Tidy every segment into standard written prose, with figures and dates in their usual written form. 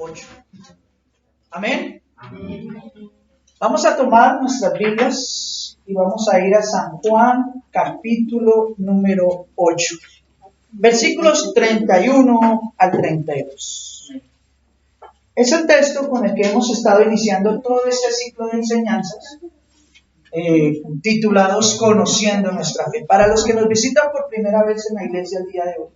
8. Amén. Vamos a tomar nuestras Biblias y vamos a ir a San Juan, capítulo número 8, versículos 31 al 32. Es el texto con el que hemos estado iniciando todo este ciclo de enseñanzas, titulados Conociendo nuestra fe. Para los que nos visitan por primera vez en la iglesia el día de hoy,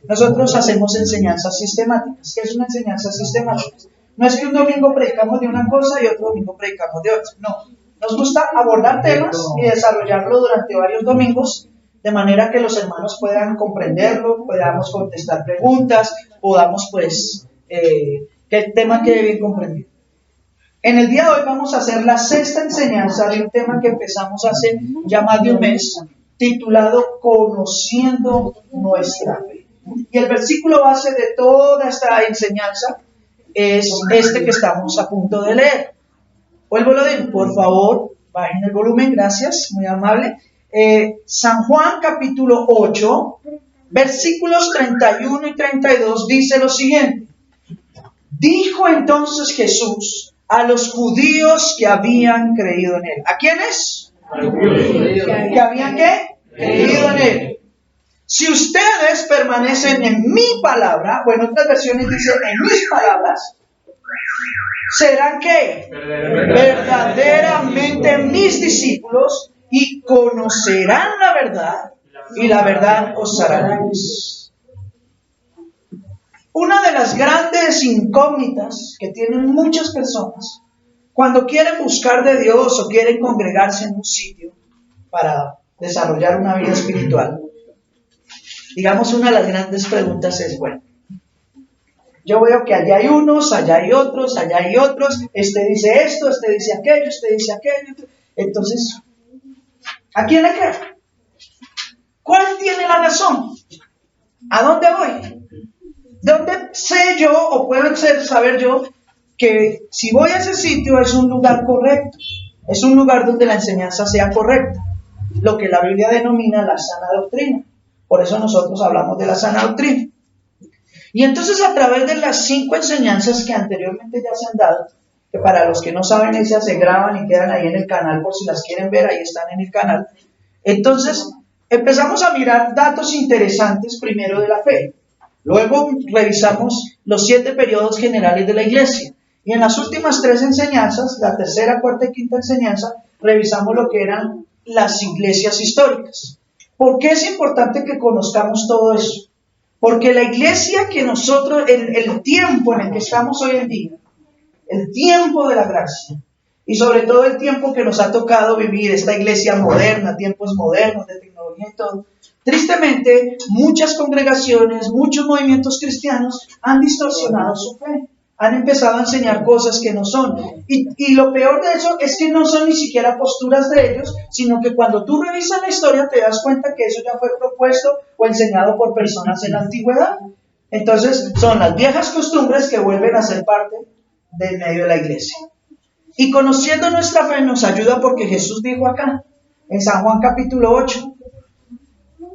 nosotros hacemos enseñanzas sistemáticas. ¿Qué es una enseñanza sistemática? No es que un domingo predicamos de una cosa y otro domingo predicamos de otra. No. Nos gusta abordar temas y desarrollarlo durante varios domingos, de manera que los hermanos puedan comprenderlo, podamos contestar preguntas, podamos, que el tema quede bien comprendido. En el día de hoy vamos a hacer la sexta enseñanza de un tema que empezamos hace ya más de un mes, titulado Conociendo nuestra fe. Y el versículo base de toda esta enseñanza es este que estamos a punto de leer. Vuelvo a lo digo, por favor, bajen el volumen, gracias, muy amable. San Juan capítulo 8, versículos 31 y 32 dice lo siguiente. Dijo entonces Jesús a los judíos que habían creído en él. ¿A quiénes? ¿Que habían qué? Creído en él. Si ustedes permanecen en mi palabra, o en otras versiones dice en mis palabras, serán ¿qué? Verdaderamente mis discípulos y conocerán la verdad y la verdad os hará libres. Una de las grandes incógnitas que tienen muchas personas cuando quieren buscar de Dios o quieren congregarse en un sitio para desarrollar una vida espiritual, digamos, una de las grandes preguntas es, bueno, yo veo que allá hay unos, allá hay otros, este dice esto, este dice aquello, entonces, ¿a quién le creo? ¿Cuál tiene la razón? ¿A dónde voy? ¿De dónde sé yo, o puedo saber yo, que si voy a ese sitio es un lugar correcto? Es un lugar donde la enseñanza sea correcta, lo que la Biblia denomina la sana doctrina. Por eso nosotros hablamos de la sana doctrina. Y entonces a través de las 5 enseñanzas que anteriormente ya se han dado, que para los que no saben esas se graban y quedan ahí en el canal, por si las quieren ver, ahí están en el canal. Entonces empezamos a mirar datos interesantes primero de la fe. Luego revisamos los 7 periodos generales de la iglesia. Y en las últimas 3 enseñanzas, la tercera, cuarta y quinta enseñanza, revisamos lo que eran las iglesias históricas. ¿Por qué es importante que conozcamos todo eso? Porque la iglesia que nosotros, el tiempo en el que estamos hoy en día, el tiempo de la gracia, y sobre todo el tiempo que nos ha tocado vivir, esta iglesia moderna, tiempos modernos de tecnología y todo, tristemente, muchas congregaciones, muchos movimientos cristianos han distorsionado su fe. Han empezado a enseñar cosas que no son. Y lo peor de eso es que no son ni siquiera posturas de ellos, sino que cuando tú revisas la historia te das cuenta que eso ya fue propuesto o enseñado por personas en la antigüedad. Entonces son las viejas costumbres que vuelven a ser parte del medio de la iglesia. Y conociendo nuestra fe nos ayuda porque Jesús dijo acá, en San Juan capítulo 8,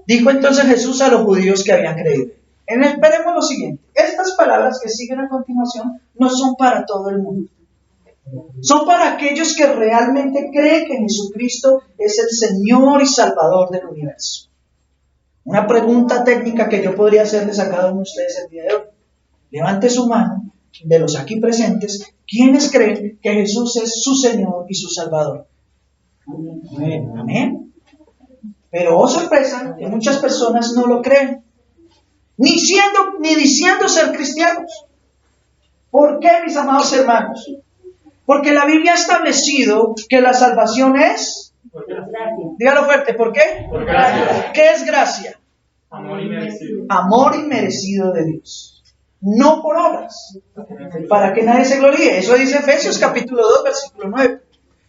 dijo entonces Jesús a los judíos que habían creído. Esperemos lo siguiente, estas palabras que siguen a continuación no son para todo el mundo. Son para aquellos que realmente creen que Jesucristo es el Señor y Salvador del universo. Una pregunta técnica que yo podría hacerles a cada uno de ustedes el día de hoy. Levante su mano, de los aquí presentes, ¿quiénes creen que Jesús es su Señor y su Salvador? Amén. Amén. Pero, oh sorpresa, que muchas personas no lo creen. Ni diciendo ser cristianos. ¿Por qué, mis amados hermanos? Porque la Biblia ha establecido que la salvación es... Dígalo fuerte, ¿por qué? Por gracia. ¿Qué es gracia? Amor inmerecido. Amor inmerecido de Dios. No por obras. Para que nadie se gloríe. Eso dice Efesios capítulo 2, versículo 9.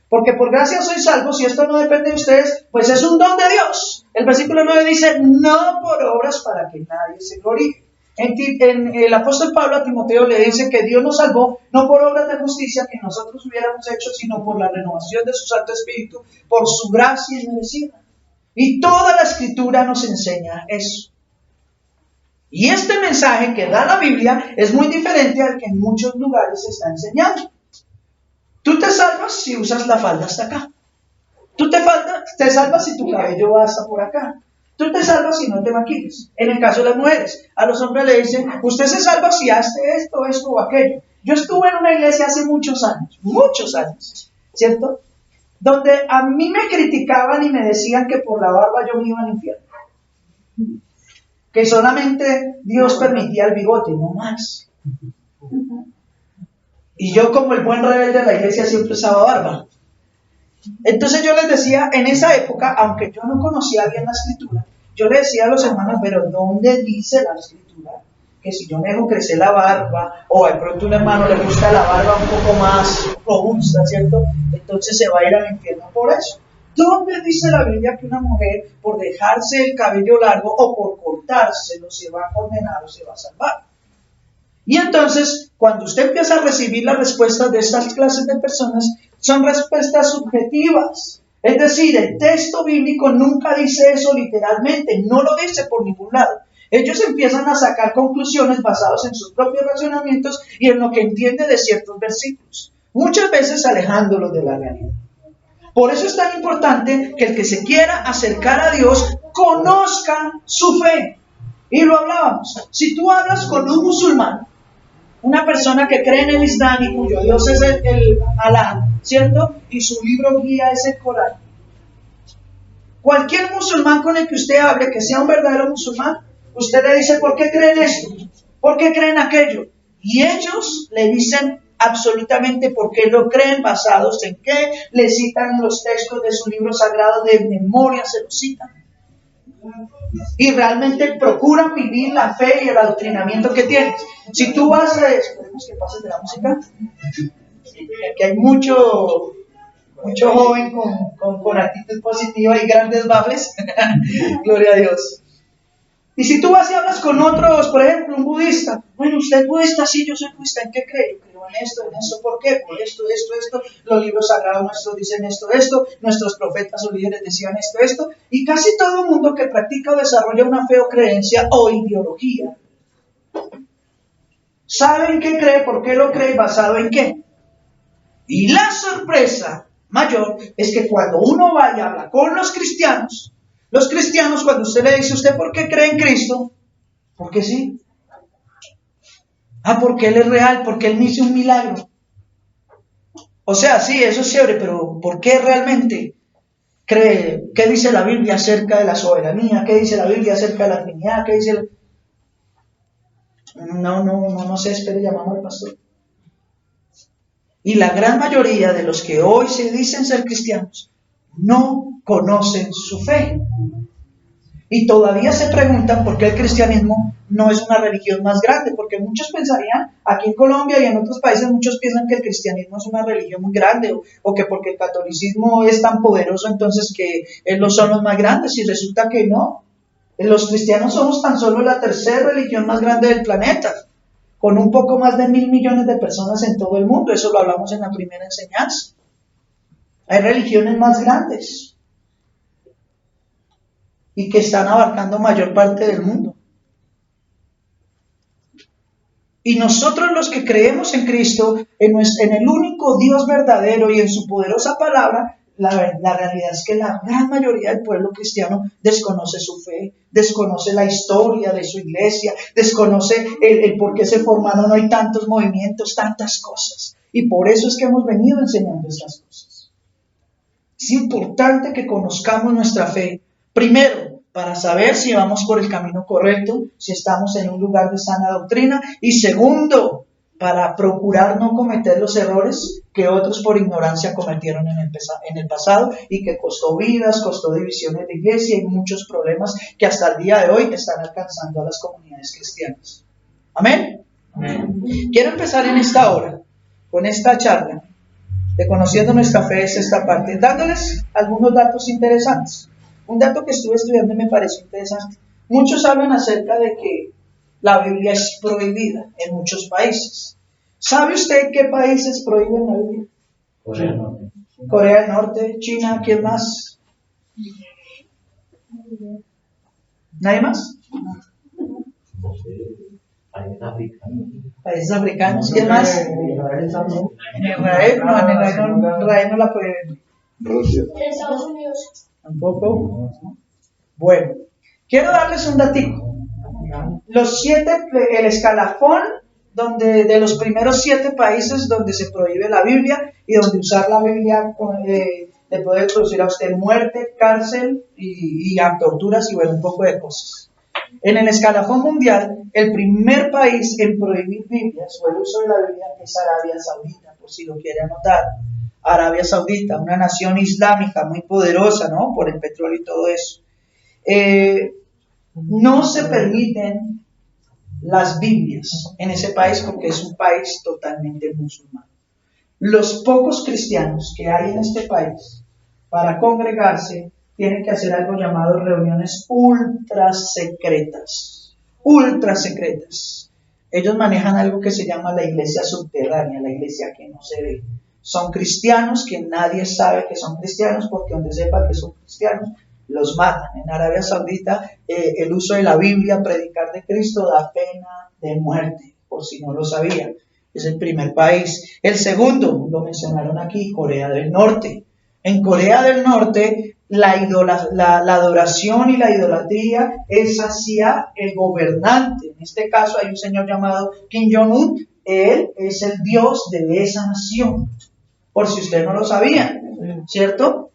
Porque por gracia sois salvos, y esto no depende de ustedes, pues es un don de Dios. El versículo 9 dice, no por obras para que nadie se gloríe. El apóstol Pablo a Timoteo le dice que Dios nos salvó, no por obras de justicia que nosotros hubiéramos hecho, sino por la renovación de su Santo Espíritu, por su gracia inmerecida. Y toda la Escritura nos enseña eso. Y este mensaje que da la Biblia es muy diferente al que en muchos lugares se está enseñando. Tú te salvas si usas la falda hasta acá. Te salvas si tu cabello va hasta por acá. Tú te salvas si no te maquillas. En el caso de las mujeres, a los hombres le dicen, usted se salva si hace esto, esto o aquello. Yo estuve en una iglesia hace muchos años, ¿cierto? Donde a mí me criticaban y me decían que por la barba yo me iba al infierno. Que solamente Dios permitía el bigote, no más. Y yo, como el buen rebelde de la iglesia, siempre usaba barba. Entonces yo les decía, en esa época, aunque yo no conocía bien la escritura, yo le decía a los hermanos, pero ¿dónde dice la escritura que si yo me dejo crecer la barba, o de pronto un hermano le gusta la barba un poco más robusta, ¿cierto? Entonces se va a ir al infierno por eso. ¿Dónde dice la Biblia que una mujer por dejarse el cabello largo o por cortárselo se va a condenar o se va a salvar? Y entonces, cuando usted empieza a recibir las respuestas de estas clases de personas, son respuestas subjetivas. Es decir, el texto bíblico nunca dice eso literalmente, no lo dice por ningún lado. Ellos empiezan a sacar conclusiones basadas en sus propios razonamientos y en lo que entiende de ciertos versículos, muchas veces alejándolos de la realidad. Por eso es tan importante que el que se quiera acercar a Dios conozca su fe. Y lo hablábamos. Si tú hablas con un musulmán, una persona que cree en el Islam y cuyo Dios es el Alá, ¿cierto? Y su libro guía es el Corán. Cualquier musulmán con el que usted hable, que sea un verdadero musulmán, usted le dice, ¿por qué creen esto? ¿Por qué creen aquello? Y ellos le dicen absolutamente por qué lo creen, basados en qué, le citan los textos de su libro sagrado de memoria, se los citan. Y realmente procuran vivir la fe y el adoctrinamiento que tienes. Si tú vas a... Esperemos que pases de la música. Aquí hay mucho joven con actitud positiva y grandes bables. Gloria a Dios. Y si tú vas y hablas con otros, por ejemplo, un budista. Bueno, usted es budista, sí, yo soy budista. ¿En qué cree? Yo creo en esto, ¿por qué? Por esto. Los libros sagrados nuestros dicen esto. Nuestros profetas o líderes decían esto. Y casi todo el mundo que practica o desarrolla una fe o creencia o ideología, ¿sabe en qué cree? ¿Por qué lo cree? ¿Basado en qué? Y la sorpresa mayor es que cuando uno va y habla con los cristianos, cuando usted le dice, ¿usted por qué cree en Cristo? Porque sí. Porque Él es real, porque Él me hizo un milagro. O sea, sí, eso es chévere, pero ¿por qué realmente cree? ¿Qué dice la Biblia acerca de la soberanía? ¿Qué dice la Biblia acerca de la Trinidad? ¿Qué dice No sé, espere, llamamos al pastor. Y la gran mayoría de los que hoy se dicen ser cristianos no conocen su fe. Y todavía se preguntan por qué el cristianismo no es una religión más grande, porque muchos pensarían, aquí en Colombia y en otros países, muchos piensan que el cristianismo es una religión muy grande, o que porque el catolicismo es tan poderoso, entonces que ellos son los más grandes, y resulta que no. Los cristianos somos tan solo la tercera religión más grande del planeta, con un poco más de 1.000 millones de personas en todo el mundo. Eso lo hablamos en la primera enseñanza. Hay religiones más grandes y que están abarcando mayor parte del mundo. Y nosotros los que creemos en Cristo, en el único Dios verdadero y en su poderosa palabra, la realidad es que la gran mayoría del pueblo cristiano desconoce su fe, desconoce la historia de su iglesia, desconoce el por qué se formaron hoy tantos movimientos, tantas cosas. Y por eso es que hemos venido enseñando estas cosas. Es importante que conozcamos nuestra fe. Primero, para saber si vamos por el camino correcto, si estamos en un lugar de sana doctrina. Y segundo, para procurar no cometer los errores que otros por ignorancia cometieron en el pasado y que costó vidas, costó divisiones de iglesia y muchos problemas que hasta el día de hoy están alcanzando a las comunidades cristianas. ¿Amén? Amén. Quiero empezar en esta hora, con esta charla de Conociendo Nuestra Fe, es esta parte, dándoles algunos datos interesantes. Un dato que estuve estudiando y me pareció interesante. Muchos hablan acerca de que la Biblia es prohibida en muchos países. ¿Sabe usted qué países prohíben la Biblia? Corea del Norte. Corea del Norte, China, ¿quién más? ¿Nadie más? Países africanos. ¿Quién más? En Israel no la prohíben. En Estados Unidos. Tampoco. Bueno, quiero darles un datico. El escalafón de los primeros 7 países donde se prohíbe la Biblia y donde usar la Biblia le puede producir a usted muerte, cárcel y torturas y bueno, un poco de cosas. En el escalafón mundial, el primer país en prohibir Biblias o el uso de la Biblia es Arabia Saudita, por si lo quiere anotar. Arabia Saudita, una nación islámica muy poderosa, ¿no? Por el petróleo y todo eso. No se permiten las Biblias en ese país porque es un país totalmente musulmán. Los pocos cristianos que hay en este país, para congregarse, tienen que hacer algo llamado reuniones ultra secretas. Ultra secretas. Ellos manejan algo que se llama la iglesia subterránea, la iglesia que no se ve. Son cristianos que nadie sabe que son cristianos porque donde sepa que son cristianos, los matan. En Arabia Saudita, el uso de la Biblia, predicar de Cristo, da pena de muerte, por si no lo sabían. Es el primer país. El segundo, lo mencionaron aquí, Corea del Norte. En Corea del Norte, la adoración y la idolatría es hacia el gobernante. En este caso hay un señor llamado Kim Jong-un. Él es el dios de esa nación, por si usted no lo sabía, ¿cierto?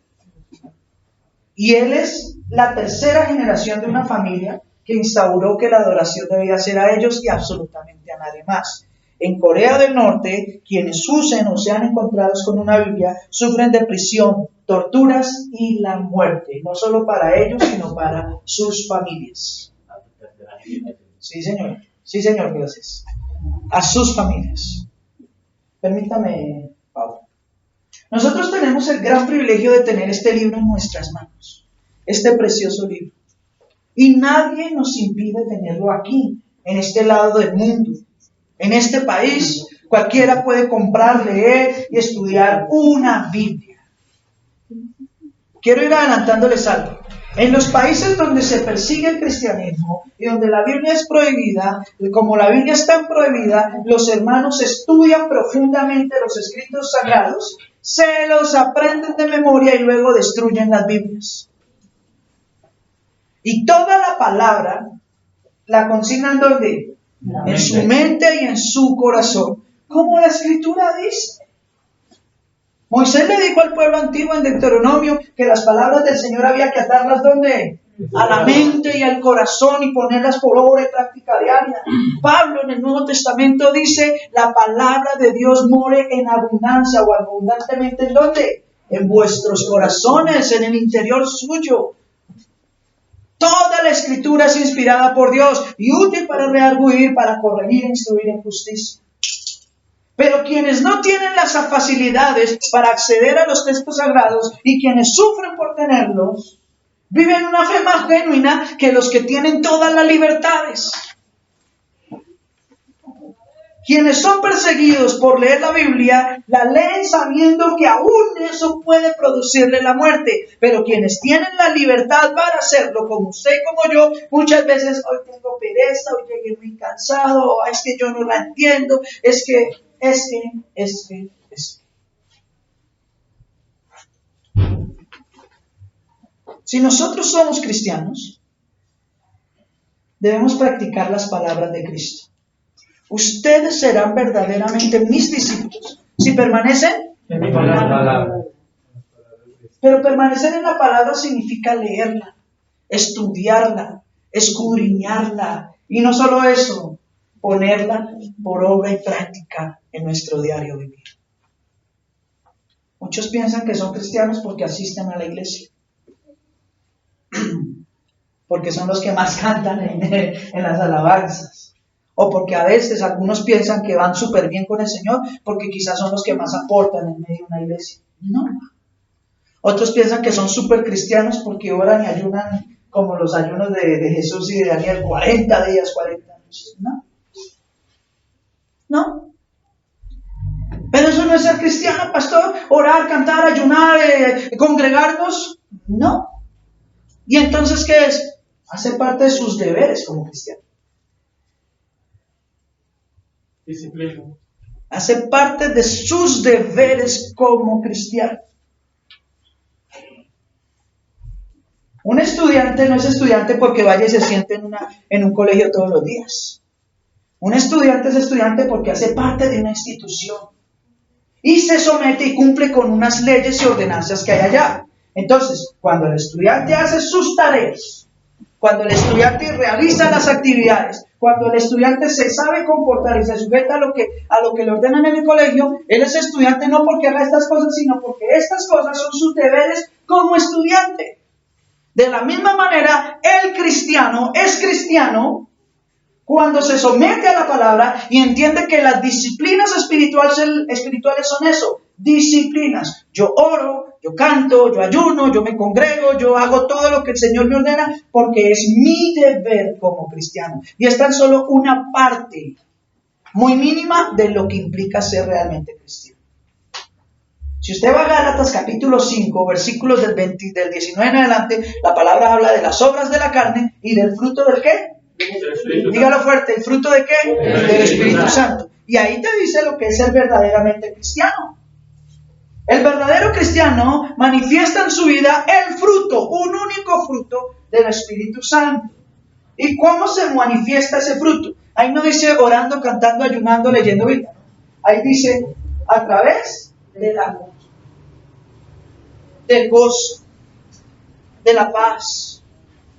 Y él es la tercera generación de una familia que instauró que la adoración debía ser a ellos y absolutamente a nadie más. En Corea del Norte, quienes usen o sean encontrados con una Biblia sufren de prisión, torturas y la muerte, no solo para ellos, sino para sus familias. Sí, señor, gracias. A sus familias. Permítame, Pablo. Nosotros tenemos el gran privilegio de tener este libro en nuestras manos, este precioso libro. Y nadie nos impide tenerlo aquí, en este lado del mundo. En este país, cualquiera puede comprar, leer y estudiar una Biblia. Quiero ir adelantándoles algo. En los países donde se persigue el cristianismo y donde la Biblia es prohibida, como la Biblia es tan prohibida, los hermanos estudian profundamente los escritos sagrados, se los aprenden de memoria y luego destruyen las Biblias. Y toda la palabra la consignan ¿dónde? En su mente y en su corazón. Como la Escritura dice. Moisés le dijo al pueblo antiguo en Deuteronomio que las palabras del Señor había que atarlas ¿dónde? A la mente y al corazón y ponerlas por obra y práctica diaria. Pablo en el Nuevo Testamento dice, la palabra de Dios more en abundancia o abundantemente ¿en dónde? En vuestros corazones, en el interior suyo. Toda la Escritura es inspirada por Dios y útil para redarguir, para corregir e instruir en justicia. Pero quienes no tienen las facilidades para acceder a los textos sagrados y quienes sufren por tenerlos, viven una fe más genuina que los que tienen todas las libertades. Quienes son perseguidos por leer la Biblia, la leen sabiendo que aún eso puede producirle la muerte. Pero quienes tienen la libertad para hacerlo, como usted y como yo, muchas veces hoy tengo pereza, hoy llegué muy cansado, es que yo no la entiendo, es que. Si nosotros somos cristianos, debemos practicar las palabras de Cristo. Ustedes serán verdaderamente mis discípulos si permanecen en mi palabra. Pero permanecer en la palabra significa leerla, estudiarla, escudriñarla y no solo eso, ponerla por obra y práctica en nuestro diario vivir. Muchos piensan que son cristianos porque asisten a la iglesia, porque son los que más cantan en las alabanzas, o porque a veces algunos piensan que van súper bien con el Señor porque quizás son los que más aportan en medio de una iglesia. No. Otros piensan que son súper cristianos porque oran y ayunan como los ayunos de Jesús y de Daniel, 40 días, 40 noches. No. Pero eso no es ser cristiano, pastor. Orar, cantar, ayunar, congregarnos. No. ¿Y entonces qué es? Hace parte de sus deberes como cristiano. Disciplina. Hace parte de sus deberes como cristiano. Un estudiante no es estudiante porque vaya y se siente en un colegio todos los días. Un estudiante es estudiante porque hace parte de una institución y se somete y cumple con unas leyes y ordenanzas que hay allá. Entonces, cuando el estudiante hace sus tareas, cuando el estudiante realiza las actividades, cuando el estudiante se sabe comportar y se sujeta a lo que le ordenan en el colegio, él es estudiante no porque haga estas cosas, sino porque estas cosas son sus deberes como estudiante. De la misma manera, el cristiano es cristiano cuando se somete a la palabra y entiende que las disciplinas espirituales son eso, disciplinas. Yo oro, yo canto, yo ayuno, yo me congrego, yo hago todo lo que el Señor me ordena porque es mi deber como cristiano. Y es tan solo una parte muy mínima de lo que implica ser realmente cristiano. Si usted va a Gálatas capítulo 5, versículos del 19 en adelante, la palabra habla de las obras de la carne y del fruto del ¿qué? Dígalo fuerte, ¿el fruto de qué? Del Espíritu Santo. Y ahí te dice lo que es ser verdaderamente cristiano. El verdadero cristiano manifiesta en su vida el fruto, un único fruto del Espíritu Santo. ¿Y cómo se manifiesta ese fruto? Ahí no dice orando, cantando, ayunando, leyendo Biblia. Ahí dice a través del amor, del gozo, de la paz,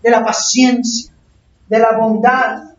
de la paciencia, de la bondad,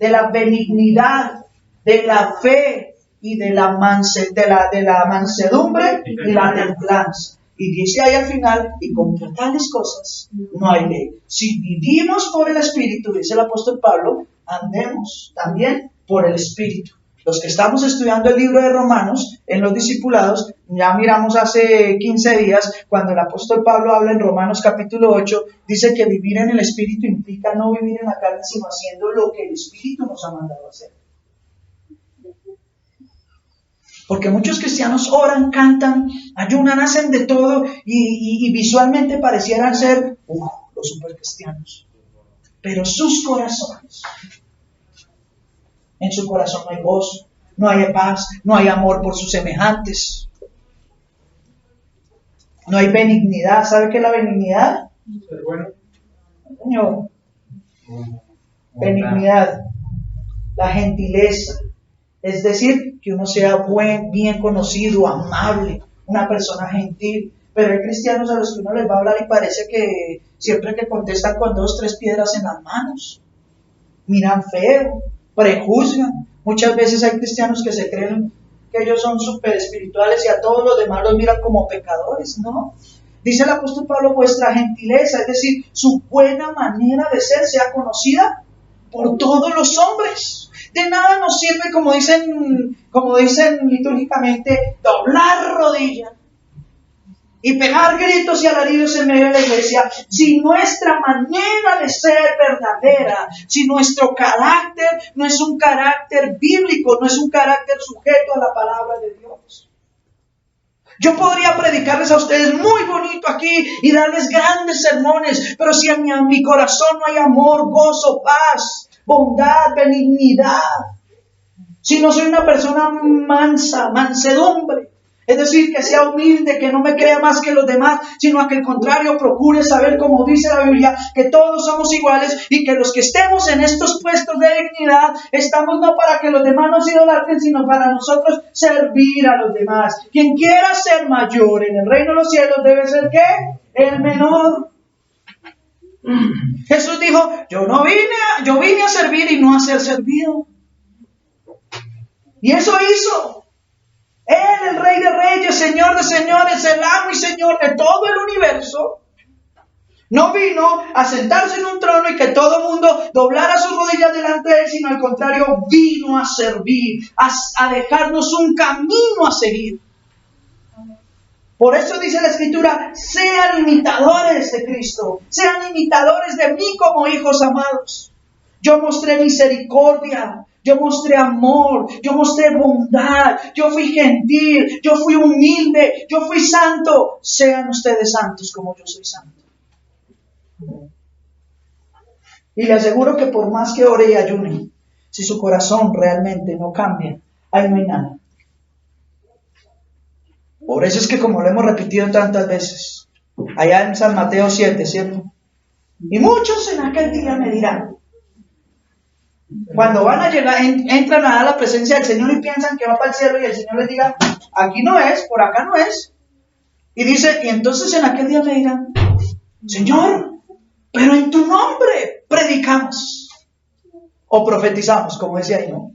de la benignidad, de la fe y de la mansedumbre y la templanza. Y dice ahí al final, y contra tales cosas no hay ley. Si vivimos por el Espíritu, dice el apóstol Pablo, andemos también por el Espíritu. Los que estamos estudiando el libro de Romanos en los discipulados, ya miramos hace 15 días cuando el apóstol Pablo habla en Romanos capítulo 8, dice que vivir en el Espíritu implica no vivir en la carne, sino haciendo lo que el Espíritu nos ha mandado hacer. Porque muchos cristianos oran, cantan, ayunan, hacen de todo y visualmente parecieran ser los supercristianos. Pero sus corazones, en su corazón no hay gozo, no hay paz, no hay amor por sus semejantes. No hay benignidad. ¿Sabe qué es la benignidad? Ser bueno. Señor. Benignidad. La gentileza. Es decir, que uno sea bien conocido, amable, una persona gentil. Pero hay cristianos a los que uno les va a hablar y parece que siempre que contestan con 2, 3 piedras en las manos. Miran feo, prejuzgan. Muchas veces hay cristianos que se creen que ellos son súper espirituales y a todos los demás los miran como pecadores, ¿no? Dice el apóstol Pablo, vuestra gentileza, es decir, su buena manera de ser sea conocida por todos los hombres. De nada nos sirve, como dicen litúrgicamente, doblar rodillas y pegar gritos y alaridos en medio de la iglesia, si nuestra manera de ser verdadera, si nuestro carácter no es un carácter bíblico, no es un carácter sujeto a la palabra de Dios. Yo podría predicarles a ustedes muy bonito aquí y darles grandes sermones, pero si en mi corazón no hay amor, gozo, paz, bondad, benignidad, si no soy una persona mansa, mansedumbre, es decir, que sea humilde, que no me crea más que los demás, sino que al contrario procure saber, como dice la Biblia, que todos somos iguales y que los que estemos en estos puestos de dignidad estamos no para que los demás nos idolatren, sino para nosotros servir a los demás. Quien quiera ser mayor en el reino de los cielos debe ser ¿qué? El menor. Jesús dijo, yo vine a servir y no a ser servido. Y eso hizo. Él, el Rey de Reyes, Señor de Señores, el amo y Señor de todo el universo, no vino a sentarse en un trono y que todo el mundo doblara sus rodillas delante de él, sino al contrario, vino a servir, a dejarnos un camino a seguir. Por eso dice la Escritura, sean imitadores de Cristo, sean imitadores de mí como hijos amados. Yo mostré misericordia, yo mostré amor, yo mostré bondad, yo fui gentil, yo fui humilde, yo fui santo. Sean ustedes santos como yo soy santo. Y le aseguro que por más que ore y ayune, si su corazón realmente no cambia, ahí no hay nada. Por eso es que, como lo hemos repetido tantas veces, allá en San Mateo 7, ¿cierto? Y muchos en aquel día me dirán, cuando van a llegar, entran a la presencia del Señor y piensan que va para el cielo y el Señor les diga, aquí no es, por acá no es. Y dice, y entonces en aquel día me dirán, Señor, pero en tu nombre predicamos o profetizamos, como decía ahí, ¿no?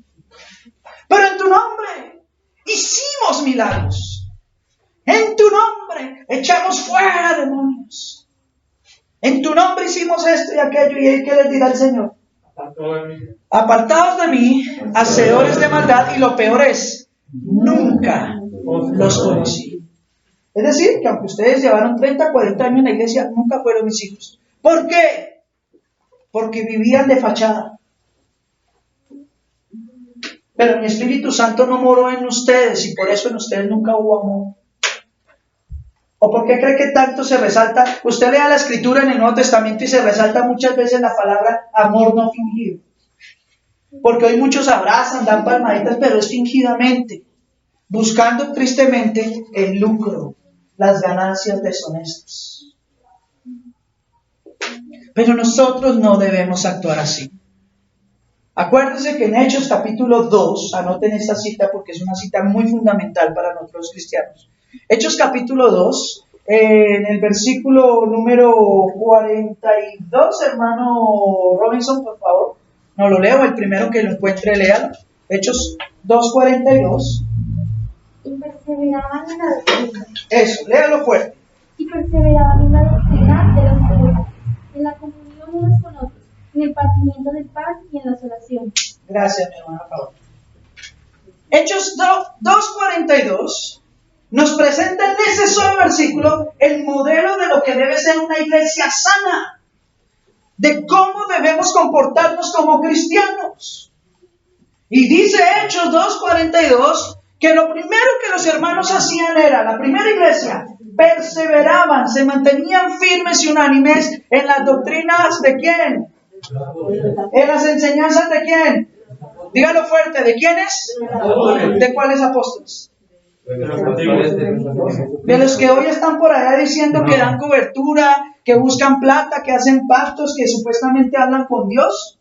Pero en tu nombre hicimos milagros. En tu nombre echamos fuera demonios. En tu nombre hicimos esto y aquello. ¿Y qué les dirá el Señor? Apartados de mí, hacedores de maldad, y lo peor es, nunca los conocí. Es decir, que aunque ustedes llevaron 30, 40 años en la iglesia, nunca fueron mis hijos. ¿Por qué? Porque vivían de fachada. Pero mi Espíritu Santo no moró en ustedes y por eso en ustedes nunca hubo amor. ¿O por qué cree que tanto se resalta? Usted lea la Escritura en el Nuevo Testamento y se resalta muchas veces la palabra amor no fingido. Porque hoy muchos abrazan, dan palmaditas, pero es fingidamente, buscando tristemente el lucro, las ganancias deshonestas. Pero nosotros no debemos actuar así. Acuérdense que en Hechos capítulo 2, anoten esta cita porque es una cita muy fundamental para nosotros cristianos. Hechos capítulo 2, en el versículo número 42, hermano Robinson, por favor, no lo leo, el primero que lo encuentre, léalo. Hechos 2:42. Y perseveraban en la doctrina. Eso, léalo fuerte. Y perseveraban en la doctrina de los judíos, en la comunión unos con otros, en el partimiento del pan y en las oraciones. Gracias, mi hermano Pablo. Hechos 2:42 nos presenta en ese solo versículo el modelo de lo que debe ser una iglesia sana, de cómo debemos comportarnos como cristianos. Y dice Hechos 2:42 que lo primero que los hermanos hacían era, la primera iglesia, perseveraban, se mantenían firmes y unánimes en las doctrinas ¿de quién? En las enseñanzas ¿de quién? Dígalo fuerte, ¿de quiénes? ¿De cuáles apóstoles? De los que hoy están por allá diciendo que dan cobertura, que buscan plata, que hacen pactos, que supuestamente hablan con Dios.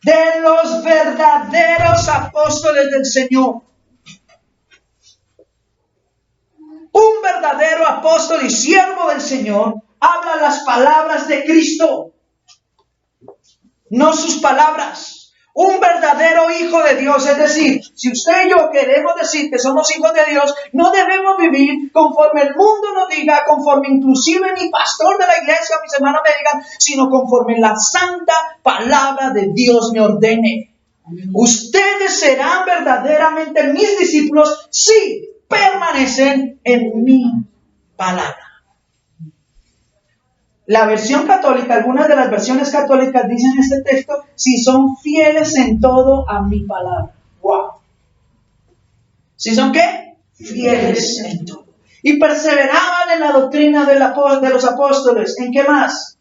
De los verdaderos apóstoles del Señor. Un verdadero apóstol y siervo del Señor habla las palabras de Cristo, no sus palabras. Un verdadero hijo de Dios, es decir, si usted y yo queremos decir que somos hijos de Dios, no debemos vivir conforme el mundo nos diga, conforme inclusive mi pastor de la iglesia o mis hermanos me digan, sino conforme la santa palabra de Dios me ordene. Ustedes serán verdaderamente mis discípulos si permanecen en mi palabra. La versión católica, algunas de las versiones católicas dicen este texto, si son fieles en todo a mi palabra. ¡Wow! ¿Si son qué? Fieles en todo. Y perseveraban en la doctrina de los apóstoles. ¿En qué más?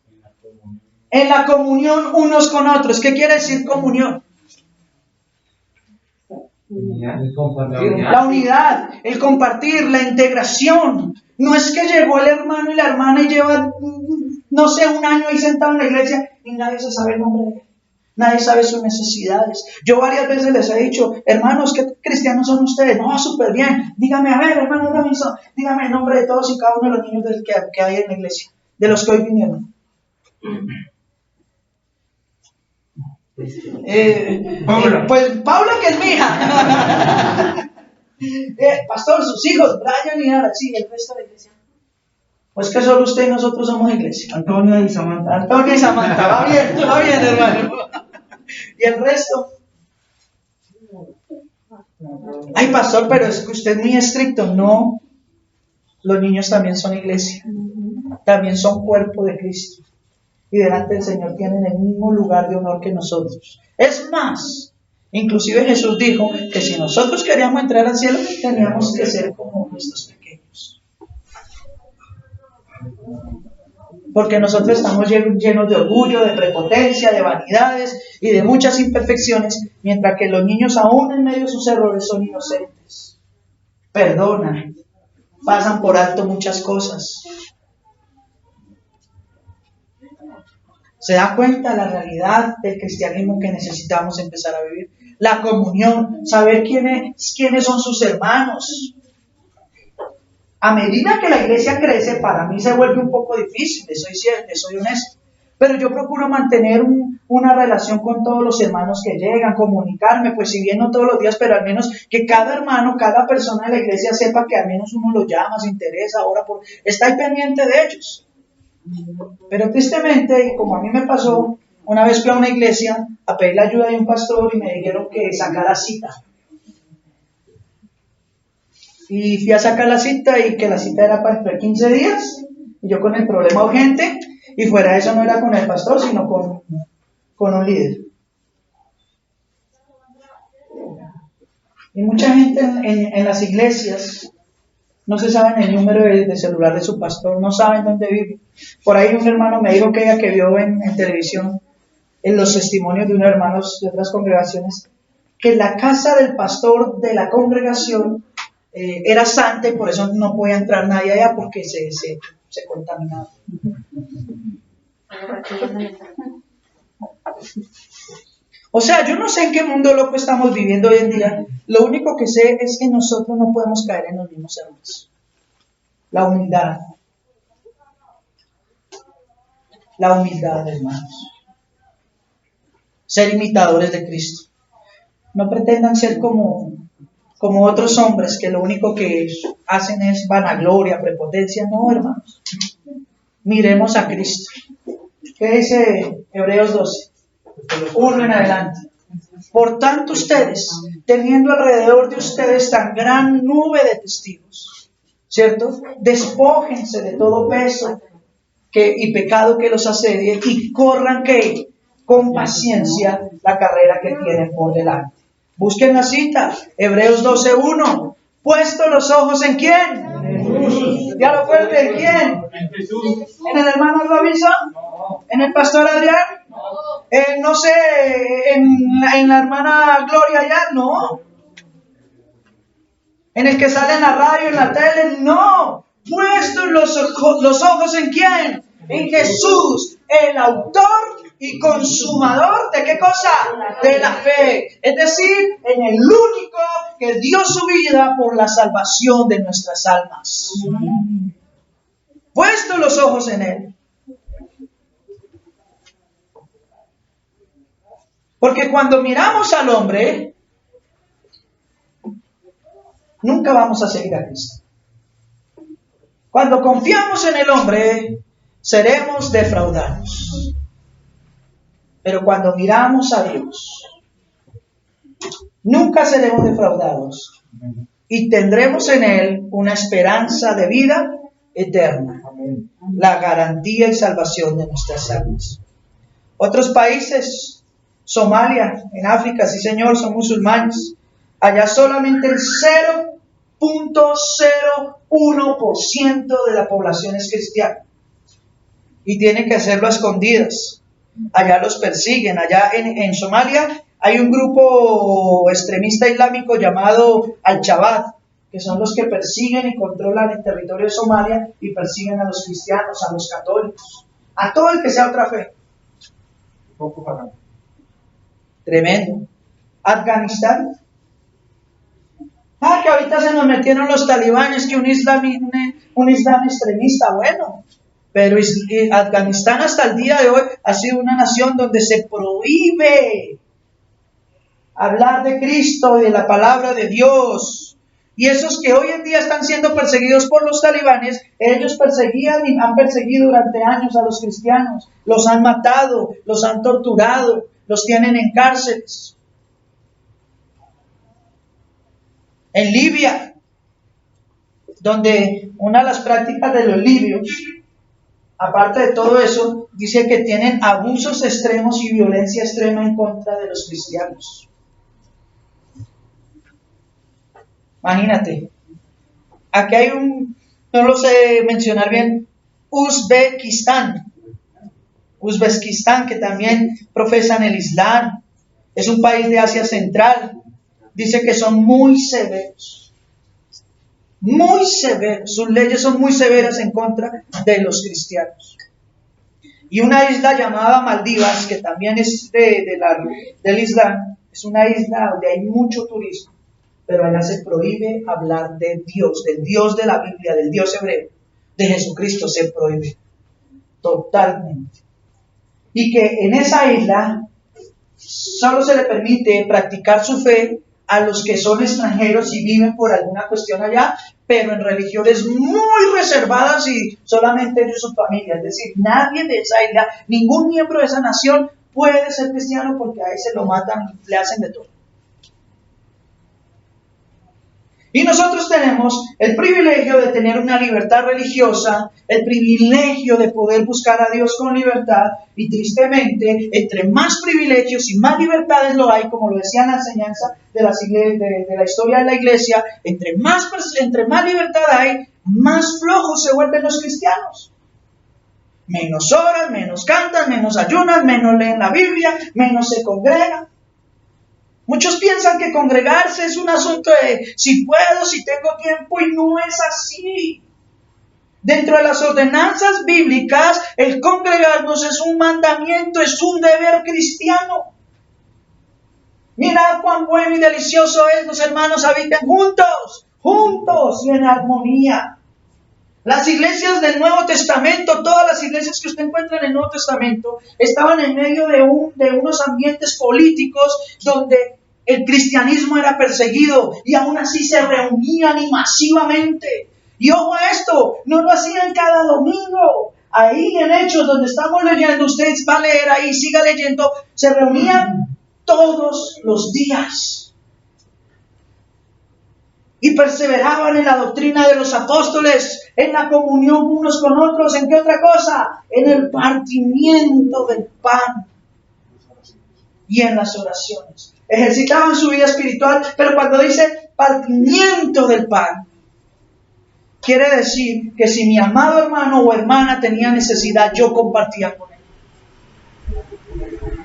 En la comunión unos con otros. ¿Qué quiere decir comunión? La unidad, el compartir, la integración. No es que llegó el hermano y la hermana y lleva, no sé, un año ahí sentado en la iglesia y nadie se sabe el nombre de él. Nadie sabe sus necesidades. Yo varias veces les he dicho, hermanos, ¿qué cristianos son ustedes? No, súper bien. Dígame, a ver, hermano Robinson, dígame el nombre de todos y cada uno de los niños que hay en la iglesia, de los que hoy vinieron. Pues Paula, que es mi hija. Pastor, sus hijos, Brian y Ara, sí, el resto de la iglesia. Pues que solo usted y nosotros somos iglesia. Antonio y Samantha. Antonio y Samantha, va bien, hermano. ¿Y el resto? Ay, pastor, pero es que usted es muy estricto. No, los niños también son iglesia. También son cuerpo de Cristo. Y delante del Señor tienen el mismo lugar de honor que nosotros. Es más, inclusive Jesús dijo que si nosotros queríamos entrar al cielo, teníamos que ser como nuestros pequeños. Porque nosotros estamos llenos de orgullo, de prepotencia, de vanidades y de muchas imperfecciones, mientras que los niños aún en medio de sus errores son inocentes. Perdonan, pasan por alto muchas cosas. ¿Se da cuenta de la realidad del cristianismo que necesitamos empezar a vivir? La comunión, saber quiénes son sus hermanos. A medida que la iglesia crece, para mí se vuelve un poco difícil, soy honesto. Pero yo procuro mantener una relación con todos los hermanos que llegan, comunicarme, pues si bien no todos los días, pero al menos que cada hermano, cada persona de la iglesia sepa que al menos uno lo llama, se interesa, está ahí pendiente de ellos. Pero tristemente, y como a mí me pasó, una vez fui a una iglesia a pedir la ayuda de un pastor y me dijeron que sacara cita. Y fui a sacar la cita y que la cita era para 15 días. Y yo con el problema urgente, y fuera de eso no era con el pastor, sino con un líder. Y mucha gente en las iglesias no se saben el número de celular de su pastor, no saben dónde vive. Por ahí un hermano me dijo que ella que vio en televisión, en los testimonios de unos hermanos de otras congregaciones, que la casa del pastor de la congregación era santa y por eso no podía entrar nadie allá porque se contaminaba. O sea, yo no sé en qué mundo loco estamos viviendo hoy en día. Lo único que sé es que nosotros no podemos caer en los mismos errores. La humildad. La humildad, hermanos. Ser imitadores de Cristo. No pretendan ser como otros hombres que lo único que hacen es vanagloria, prepotencia. No, hermanos. Miremos a Cristo. ¿Qué dice Hebreos 12? 1 en adelante. Por tanto, ustedes, teniendo alrededor de ustedes tan gran nube de testigos, ¿cierto? Despójense de todo peso y pecado que los asedie y corran que con paciencia la carrera que tienen por delante. Busquen la cita, Hebreos 12:1. Puesto los ojos ¿en quién? Jesús. Ya lo fuerte, ¿en quién? En Jesús. ¿En el hermano Ravisa? No. ¿En el pastor Adrián? No sé, en la hermana Gloria ya, no. En el que sale en la radio, en la tele, no. Puestos los ojos ¿en quién? En Jesús, el autor y consumador ¿de qué cosa? De la fe. Es decir, en el único que dio su vida por la salvación de nuestras almas. Puestos los ojos en Él. Porque cuando miramos al hombre, nunca vamos a seguir a Cristo. Cuando confiamos en el hombre, seremos defraudados. Pero cuando miramos a Dios, nunca seremos defraudados. Y tendremos en Él una esperanza de vida eterna. La garantía y salvación de nuestras almas. Otros países, Somalia, en África, sí señor, son musulmanes. Allá solamente el 0.01% de la población es cristiana. Y tienen que hacerlo a escondidas. Allá los persiguen. Allá en Somalia hay un grupo extremista islámico llamado Al-Shabaab, que son los que persiguen y controlan el territorio de Somalia y persiguen a los cristianos, a los católicos, a todo el que sea otra fe. Tremendo. Afganistán. Que ahorita se nos metieron los talibanes, que un islam extremista, bueno. Pero Afganistán hasta el día de hoy ha sido una nación donde se prohíbe hablar de Cristo y de la palabra de Dios. Y esos que hoy en día están siendo perseguidos por los talibanes, ellos perseguían y han perseguido durante años a los cristianos. Los han matado, los han torturado, los tienen en cárceles. En Libia, donde una de las prácticas de los libios, aparte de todo eso, dice que tienen abusos extremos y violencia extrema en contra de los cristianos. Imagínate, aquí hay no lo sé mencionar bien, Uzbekistán. Uzbekistán, que también profesan el Islam. Es un país de Asia Central. Dice que son muy severos. Muy severos. Sus leyes son muy severas en contra de los cristianos. Y una isla llamada Maldivas, que también es del Islam, es una isla donde hay mucho turismo, pero allá se prohíbe hablar de Dios, del Dios de la Biblia, del Dios hebreo, de Jesucristo, se prohíbe totalmente. Y que en esa isla solo se le permite practicar su fe a los que son extranjeros y viven por alguna cuestión allá, pero en religiones muy reservadas y solamente ellos y su familia. Es decir, nadie de esa isla, ningún miembro de esa nación puede ser cristiano porque a ese lo matan, le hacen de todo. Y nosotros tenemos el privilegio de tener una libertad religiosa, el privilegio de poder buscar a Dios con libertad, y tristemente, entre más privilegios y más libertades lo hay, como lo decía en la enseñanza de la historia de la iglesia, entre más libertad hay, más flojos se vuelven los cristianos. Menos oran, menos cantan, menos ayunan, menos leen la Biblia, menos se congregan. Muchos piensan que congregarse es un asunto de si puedo, si tengo tiempo, y no es así. Dentro de las ordenanzas bíblicas, el congregarnos es un mandamiento, es un deber cristiano. Mirad cuán bueno y delicioso es los hermanos habiten juntos y en armonía. Las iglesias del Nuevo Testamento, todas las iglesias que usted encuentra en el Nuevo Testamento, estaban en medio de unos ambientes políticos donde el cristianismo era perseguido y aún así se reunían y masivamente. Y ojo a esto, no lo hacían cada domingo. Ahí en Hechos, donde estamos leyendo, usted va a leer ahí, siga leyendo, se reunían todos los días. Y perseveraban en la doctrina de los apóstoles, en la comunión unos con otros. ¿En qué otra cosa? En el partimiento del pan y en las oraciones. Ejercitaban su vida espiritual, pero cuando dice partimiento del pan, quiere decir que si mi amado hermano o hermana tenía necesidad, yo compartía con él.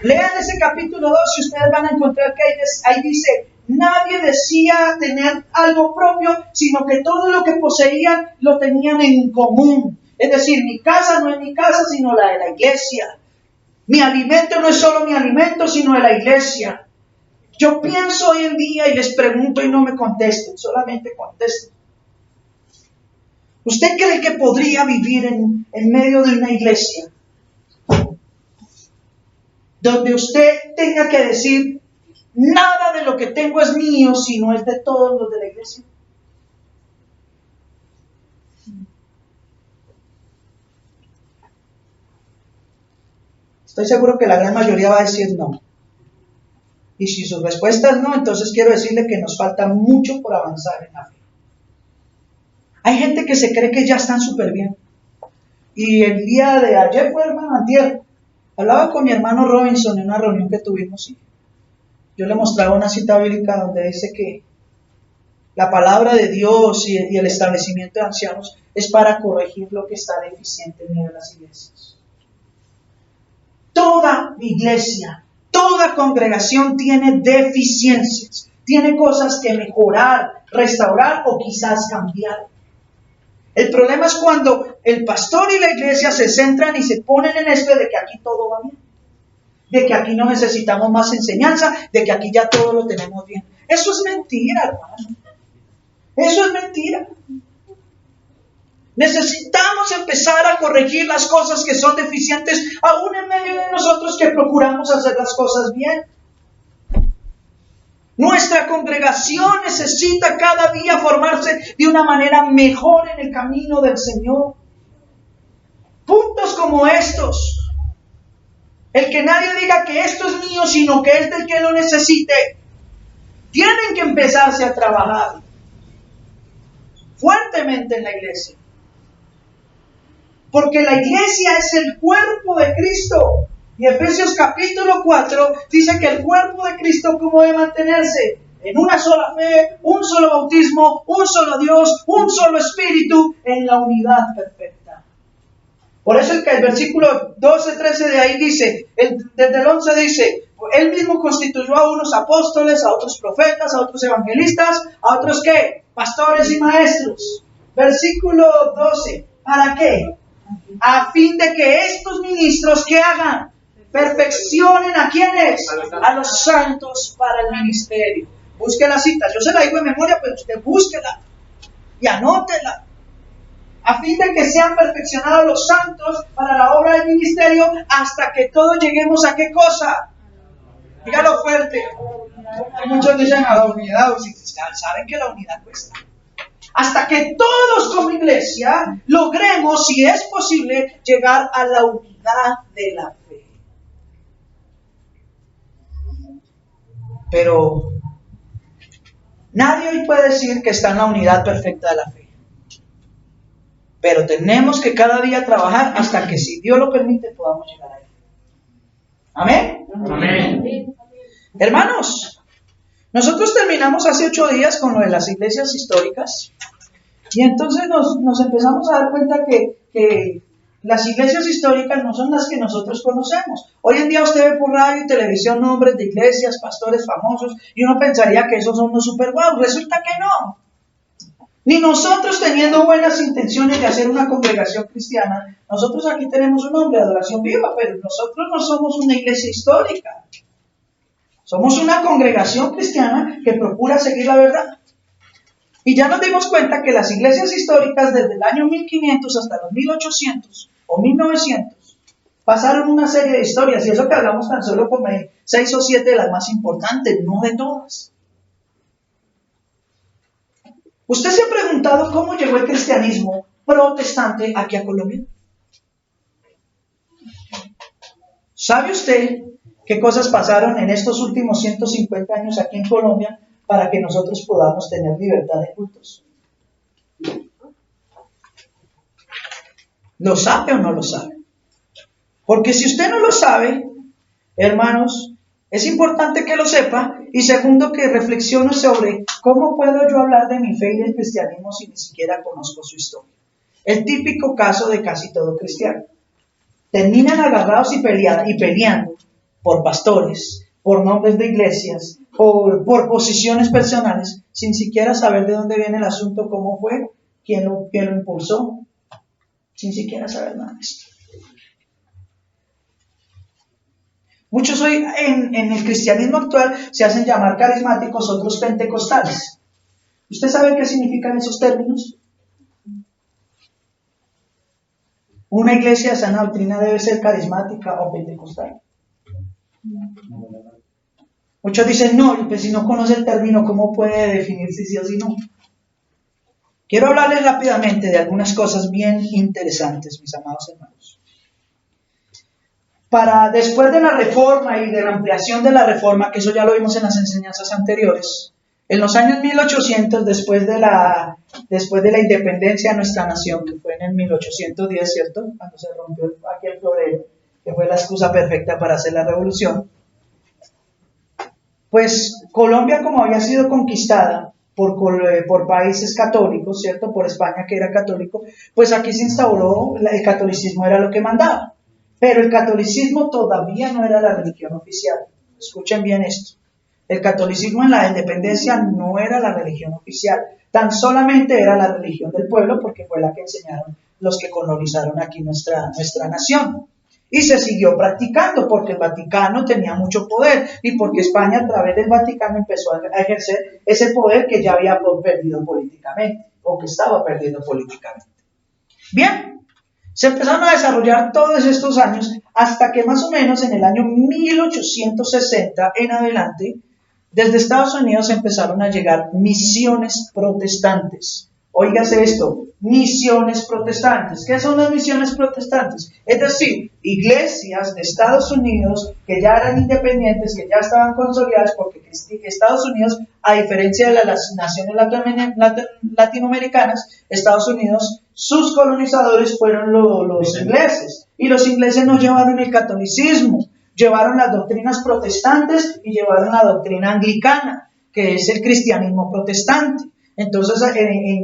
Lean ese capítulo 2 y ustedes van a encontrar que ahí dice: nadie decía tener algo propio, sino que todo lo que poseían lo tenían en común. Es decir, mi casa no es mi casa, sino la de la iglesia. Mi alimento no es solo mi alimento, sino de la iglesia. Yo pienso hoy en día y les pregunto y no me contesten, solamente contesten. ¿Usted cree que podría vivir en medio de una iglesia donde usted tenga que decir: nada de lo que tengo es mío, sino es de todos los de la iglesia? Estoy seguro que la gran mayoría va a decir no. Y si su respuesta es no, entonces quiero decirle que nos falta mucho por avanzar en la fe. Hay gente que se cree que ya están súper bien. Y el día de ayer fue, hermano, antier, hablaba con mi hermano Robinson en una reunión que tuvimos y yo le mostraba una cita bíblica donde dice que la palabra de Dios y el establecimiento de ancianos es para corregir lo que está deficiente en medio de las iglesias. Toda iglesia, toda congregación tiene deficiencias, tiene cosas que mejorar, restaurar o quizás cambiar. El problema es cuando el pastor y la iglesia se centran y se ponen en esto de que aquí todo va bien, de que aquí no necesitamos más enseñanza, de que aquí ya todo lo tenemos bien. Eso es mentira, hermano. Eso es mentira. Necesitamos empezar a corregir las cosas que son deficientes, aún en medio de nosotros que procuramos hacer las cosas bien. Nuestra congregación necesita cada día formarse de una manera mejor en el camino del Señor. Puntos como estos. El que nadie diga que esto es mío, sino que es del que lo necesite. Tienen que empezarse a trabajar fuertemente en la iglesia. Porque la iglesia es el cuerpo de Cristo. Y Efesios capítulo 4 dice que el cuerpo de Cristo, ¿cómo debe mantenerse? En una sola fe, un solo bautismo, un solo Dios, un solo Espíritu, en la unidad perfecta. Por eso el versículo 12, 13 de ahí dice, desde el 11 dice, él mismo constituyó a unos apóstoles, a otros profetas, a otros evangelistas, a otros ¿qué? Pastores y maestros. Versículo 12, ¿para qué? A fin de que estos ministros, ¿qué hagan? Perfeccionen a quienes, a los santos para el ministerio. Busque la cita, yo se la digo en memoria, pero usted búsquela y anótela. A fin de que sean perfeccionados los santos para la obra del ministerio, hasta que todos lleguemos a ¿qué cosa? Dígalo fuerte. Muchos dicen a la unidad, o si saben que la unidad cuesta. Hasta que todos como iglesia logremos, si es posible, llegar a la unidad de la fe. Pero nadie hoy puede decir que está en la unidad perfecta de la fe. Pero tenemos que cada día trabajar hasta que, si Dios lo permite, podamos llegar a él. ¿Amén? Amén. Hermanos, nosotros terminamos hace 8 días con lo de las iglesias históricas. Y entonces nos empezamos a dar cuenta que las iglesias históricas no son las que nosotros conocemos. Hoy en día usted ve por radio y televisión nombres de iglesias, pastores famosos, y uno pensaría que esos son los super guau. Resulta que no. Ni nosotros, teniendo buenas intenciones de hacer una congregación cristiana, nosotros aquí tenemos un nombre, Adoración Viva, pero nosotros no somos una iglesia histórica. Somos una congregación cristiana que procura seguir la verdad. Y ya nos dimos cuenta que las iglesias históricas desde el año 1500 hasta los 1800 o 1900 pasaron una serie de historias, y eso que hablamos tan solo como 6 o 7 de las más importantes, no de todas. ¿Usted se ha preguntado cómo llegó el cristianismo protestante aquí a Colombia? ¿Sabe usted qué cosas pasaron en estos últimos 150 años aquí en Colombia para que nosotros podamos tener libertad de cultos? ¿Lo sabe o no lo sabe? Porque si usted no lo sabe, hermanos, es importante que lo sepa, y segundo, que reflexione sobre cómo puedo yo hablar de mi fe y del cristianismo si ni siquiera conozco su historia. El típico caso de casi todo cristiano. Terminan agarrados y peleando por pastores, por nombres de iglesias, por posiciones personales, sin siquiera saber de dónde viene el asunto, cómo fue, quién lo impulsó, sin siquiera saber nada de esto. Muchos hoy en el cristianismo actual se hacen llamar carismáticos, otros pentecostales. ¿Usted sabe qué significan esos términos? ¿Una iglesia de sana doctrina debe ser carismática o pentecostal? Muchos dicen, no, pues si no conoce el término, ¿cómo puede definir si sí o si no? Quiero hablarles rápidamente de algunas cosas bien interesantes, mis amados hermanos. Después de la reforma y de la ampliación de la reforma, que eso ya lo vimos en las enseñanzas anteriores, en los años 1800, después de la independencia de nuestra nación, que fue en el 1810, ¿cierto? Cuando se rompió aquel florero, que fue la excusa perfecta para hacer la revolución, pues Colombia, como había sido conquistada por países católicos, ¿cierto? Por España, que era católico, pues aquí se instauró, el catolicismo era lo que mandaba. Pero el catolicismo todavía no era la religión oficial. Escuchen bien esto. El catolicismo en la independencia no era la religión oficial. Tan solamente era la religión del pueblo, porque fue la que enseñaron los que colonizaron aquí nuestra nación. Y se siguió practicando porque el Vaticano tenía mucho poder y porque España a través del Vaticano empezó a ejercer ese poder que ya había perdido políticamente o que estaba perdiendo políticamente. Bien. Se empezaron a desarrollar todos estos años hasta que más o menos en el año 1860 en adelante, desde Estados Unidos empezaron a llegar misiones protestantes. Óigase esto, misiones protestantes. ¿Qué son las misiones protestantes? Es decir, iglesias de Estados Unidos que ya eran independientes, que ya estaban consolidadas, porque Estados Unidos, a diferencia de las naciones latinoamericanas, Estados Unidos, sus colonizadores fueron los ingleses. Y los ingleses no llevaron el catolicismo, llevaron las doctrinas protestantes y llevaron la doctrina anglicana, que es el cristianismo protestante. Entonces en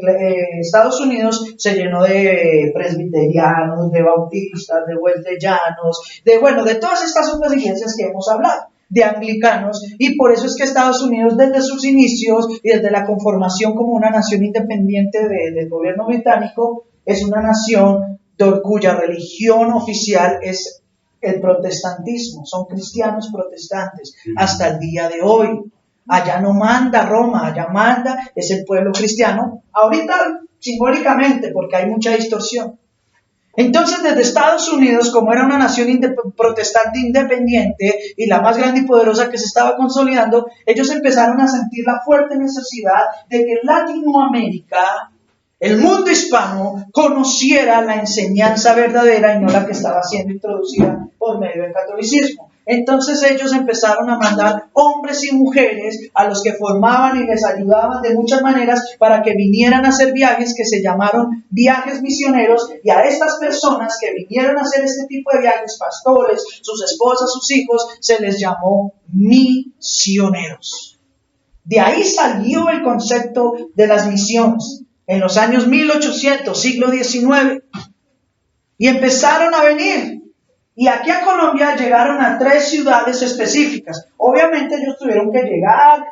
Estados Unidos se llenó de presbiterianos, de bautistas, de wesleyanos, de todas estas otras iglesias que hemos hablado, de anglicanos, y por eso es que Estados Unidos desde sus inicios y desde la conformación como una nación independiente del gobierno británico, es una nación cuya religión oficial es el protestantismo, son cristianos protestantes hasta el día de hoy. Allá no manda Roma, allá manda es el pueblo cristiano, ahorita simbólicamente porque hay mucha distorsión. Entonces desde Estados Unidos, como era una nación protestante independiente y la más grande y poderosa que se estaba consolidando, ellos empezaron a sentir la fuerte necesidad de que Latinoamérica, el mundo hispano, conociera la enseñanza verdadera y no la que estaba siendo introducida por medio del catolicismo. Entonces ellos empezaron a mandar hombres y mujeres a los que formaban y les ayudaban de muchas maneras para que vinieran a hacer viajes que se llamaron viajes misioneros, y a estas personas que vinieron a hacer este tipo de viajes, pastores, sus esposas, sus hijos, se les llamó misioneros. De ahí salió el concepto de las misiones en los años 1800, siglo XIX, y empezaron a venir. Y aquí a Colombia llegaron a 3 ciudades específicas. Obviamente ellos tuvieron que llegar,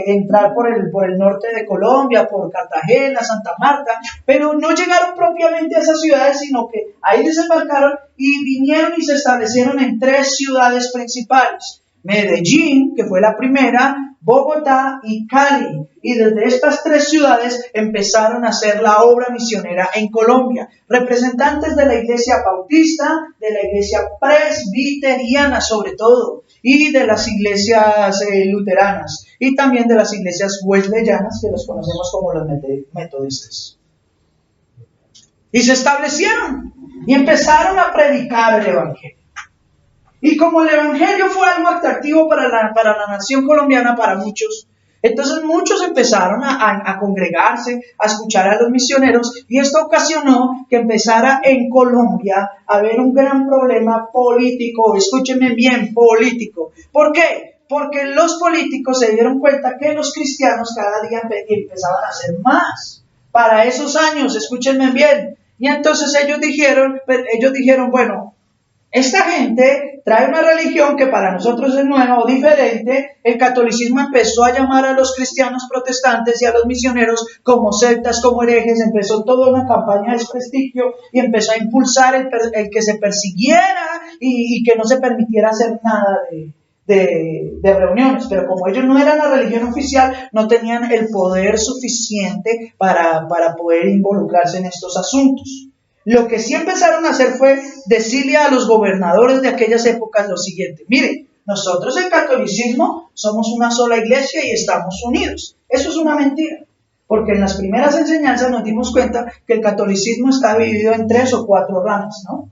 entrar por el norte de Colombia, por Cartagena, Santa Marta, pero no llegaron propiamente a esas ciudades, sino que ahí desembarcaron y vinieron y se establecieron en 3 ciudades principales. Medellín, que fue la primera, Bogotá y Cali. Y desde estas 3 ciudades empezaron a hacer la obra misionera en Colombia. Representantes de la iglesia bautista, de la iglesia presbiteriana sobre todo, y de las iglesias luteranas, y también de las iglesias wesleyanas, que los conocemos como los metodistas. Y se establecieron y empezaron a predicar el evangelio. Y como el evangelio fue algo atractivo para la nación colombiana, para muchos, entonces muchos empezaron a congregarse, a escuchar a los misioneros, y esto ocasionó que empezara en Colombia a haber un gran problema político. Escúchenme bien, político. ¿Por qué? Porque los políticos se dieron cuenta que los cristianos cada día empezaban a ser más. Para esos años, escúchenme bien. Y entonces ellos dijeron, bueno, esta gente trae una religión que para nosotros es nueva o diferente. El catolicismo empezó a llamar a los cristianos protestantes y a los misioneros como sectas, como herejes. Empezó toda una campaña de desprestigio y empezó a impulsar el que se persiguiera y que no se permitiera hacer nada de reuniones. Pero como ellos no eran la religión oficial, no tenían el poder suficiente para poder involucrarse en estos asuntos. Lo que sí empezaron a hacer fue decirle a los gobernadores de aquellas épocas lo siguiente: miren, nosotros el catolicismo somos una sola iglesia y estamos unidos. Eso es una mentira, porque en las primeras enseñanzas nos dimos cuenta que el catolicismo está dividido en 3 o 4 ramas, ¿no?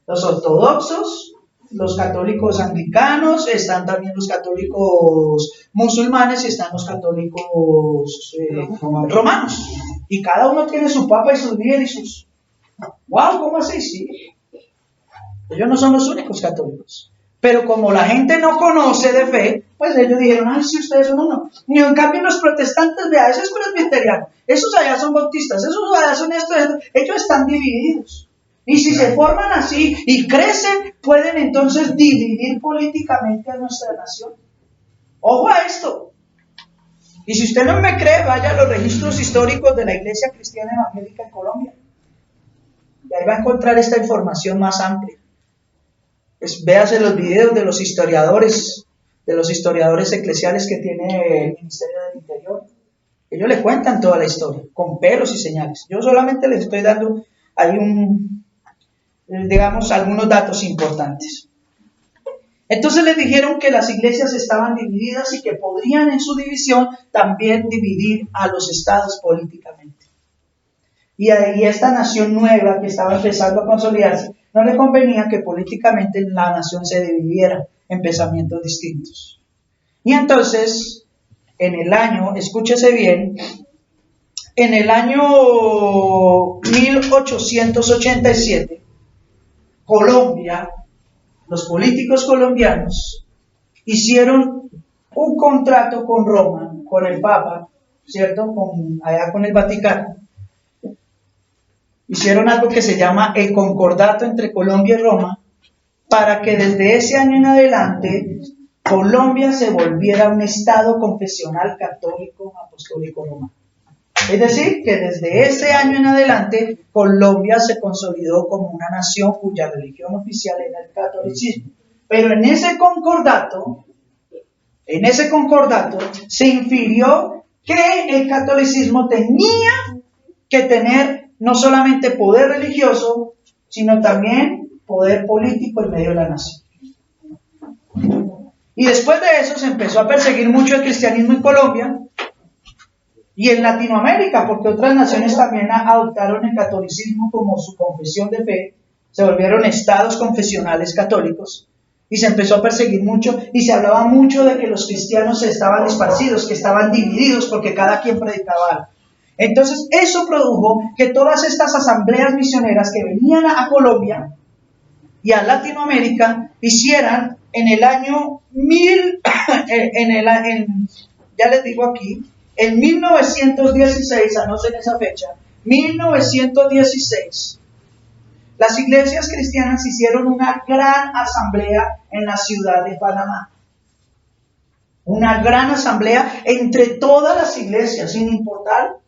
Los ortodoxos, los católicos anglicanos, están también los católicos musulmanes y están los católicos romanos. Y cada uno tiene su papa y sus líderes y sus... ¡Wow! ¿Cómo así? Sí. Ellos no son los únicos católicos. Pero como la gente no conoce de fe, pues ellos dijeron: ay, sí, ustedes son uno. Y en cambio los protestantes, vea, eso es presbiteriano, esos allá son bautistas, esos allá son esto. Ellos están divididos. Y si se forman así y crecen, pueden entonces dividir políticamente a nuestra nación. Ojo a esto. Y si usted no me cree, vaya a los registros históricos de la Iglesia Cristiana Evangélica en Colombia. Y ahí va a encontrar esta información más amplia. Véase los videos de los historiadores eclesiales que tiene el Ministerio del Interior. Ellos le cuentan toda la historia, con pelos y señales. Yo solamente les estoy dando ahí algunos datos importantes. Entonces les dijeron que las iglesias estaban divididas y que podrían en su división también dividir a los estados políticamente. Y esta nación nueva que estaba empezando a consolidarse, no le convenía que políticamente la nación se dividiera en pensamientos distintos. Y entonces, en el año, escúchese bien, en el año 1887, Colombia, los políticos colombianos hicieron un contrato con Roma, con el Papa, ¿cierto? Allá con el Vaticano. Hicieron algo que se llama el concordato entre Colombia y Roma, para que desde ese año en adelante Colombia se volviera un estado confesional católico apostólico romano. Es decir, que desde ese año en adelante Colombia se consolidó como una nación cuya religión oficial era el catolicismo. Pero en ese concordato se infirió que el catolicismo tenía que tener no solamente poder religioso, sino también poder político en medio de la nación. Y después de eso se empezó a perseguir mucho el cristianismo en Colombia y en Latinoamérica, porque otras naciones también adoptaron el catolicismo como su confesión de fe, se volvieron estados confesionales católicos y se empezó a perseguir mucho y se hablaba mucho de que los cristianos estaban esparcidos, que estaban divididos porque cada quien predicaba algo. Entonces eso produjo que todas estas asambleas misioneras que venían a Colombia y a Latinoamérica hicieran en el año ya les digo aquí, en 1916, anoten esa fecha, 1916, las iglesias cristianas hicieron una gran asamblea en la ciudad de Panamá. Una gran asamblea entre todas las iglesias, sin importar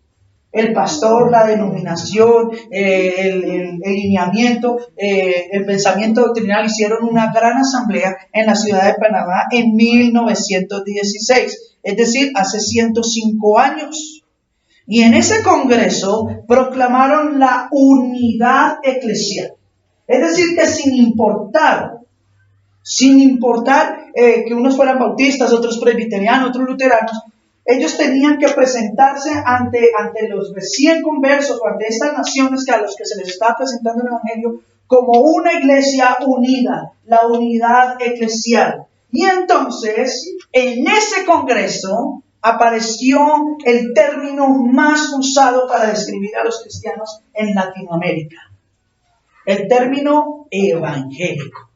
el pastor, la denominación, el lineamiento, el pensamiento doctrinal. Hicieron una gran asamblea en la ciudad de Panamá en 1916, es decir, hace 105 años. Y en ese congreso proclamaron la unidad eclesial. Es decir, que sin importar que unos fueran bautistas, otros presbiterianos, otros luteranos, ellos tenían que presentarse ante los recién conversos o ante estas naciones a los que se les estaba presentando el Evangelio como una iglesia unida, la unidad eclesial. Y entonces, en ese congreso apareció el término más usado para describir a los cristianos en Latinoamérica. El término evangélico.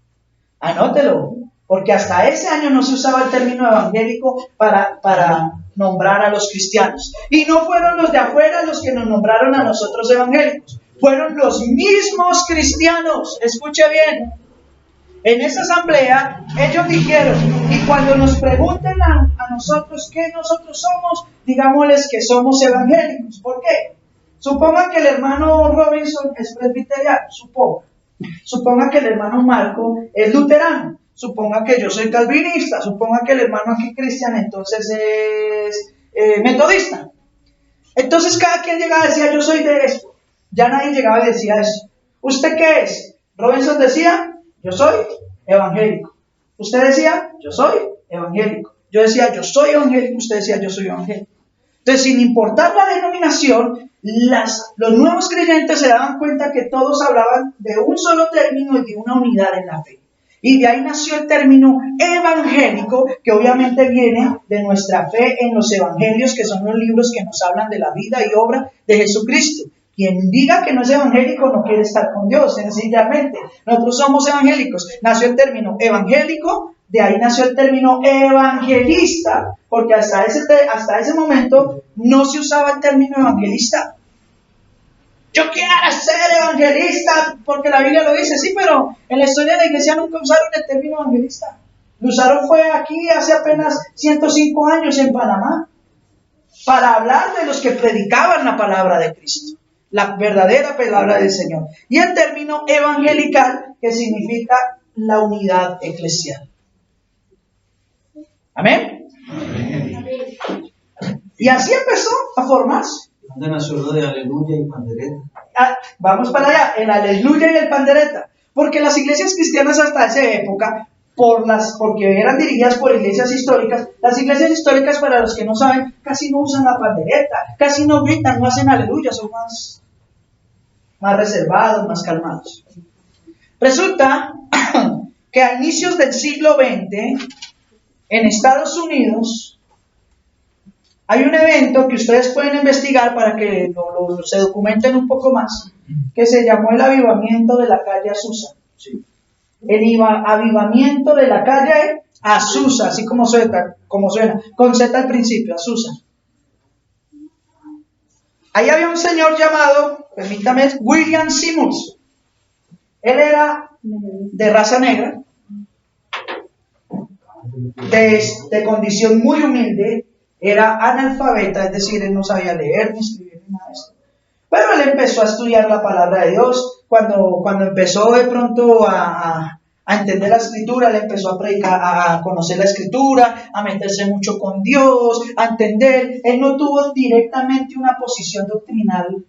Anótelo, porque hasta ese año no se usaba el término evangélico para nombrar a los cristianos. Y no fueron los de afuera los que nos nombraron a nosotros evangélicos, fueron los mismos cristianos. Escuche bien. En esa asamblea ellos dijeron, y cuando nos pregunten a nosotros qué nosotros somos, digámosles que somos evangélicos. ¿Por qué? Supongan que el hermano Robinson es presbiteriano, suponga que el hermano Marco es luterano, suponga que yo soy calvinista, suponga que el hermano aquí Cristian entonces es metodista. Entonces cada quien llegaba y decía, yo soy de esto. Ya nadie llegaba y decía eso. ¿Usted qué es? Robinson decía, yo soy evangélico. Usted decía, yo soy evangélico. Yo decía, yo soy evangélico. Usted decía, yo soy evangélico. Entonces, sin importar la denominación, los nuevos creyentes se daban cuenta que todos hablaban de un solo término y de una unidad en la fe. Y de ahí nació el término evangélico, que obviamente viene de nuestra fe en los evangelios, que son los libros que nos hablan de la vida y obra de Jesucristo. Quien diga que no es evangélico no quiere estar con Dios, sencillamente. Nosotros somos evangélicos. Nació el término evangélico, de ahí nació el término evangelista, porque hasta ese momento no se usaba el término evangelista. Yo quiero ser evangelista porque la Biblia lo dice, sí, pero en la historia de la iglesia nunca usaron el término evangelista. Lo usaron fue aquí hace apenas 105 años en Panamá, para hablar de los que predicaban la palabra de Cristo, la verdadera palabra del Señor. Y el término evangelical, que significa la unidad eclesial. ¿Amén? Y así empezó a formarse. ¿Dónde nació lo de aleluya y pandereta? Vamos para allá, el aleluya y el pandereta. Porque las iglesias cristianas hasta esa época, porque eran dirigidas por iglesias históricas, las iglesias históricas, para los que no saben, casi no usan la pandereta, casi no gritan, no hacen aleluya, son más reservados, más calmados. Resulta que a inicios del siglo XX, en Estados Unidos, hay un evento que ustedes pueden investigar para que se documenten un poco más, que se llamó el avivamiento de la calle Azusa. ¿Sí? El avivamiento de la calle Azusa, así como suena, con Z al principio, Azusa. Ahí había un señor llamado, permítame, William Seymour. Él era de raza negra, de condición muy humilde, era analfabeta, es decir, él no sabía leer ni escribir ni nada de esto. Pero él empezó a estudiar la palabra de Dios. Cuando empezó de pronto a entender la escritura, él empezó a predicar, a conocer la escritura, a meterse mucho con Dios, a entender. Él no tuvo directamente una posición doctrinal.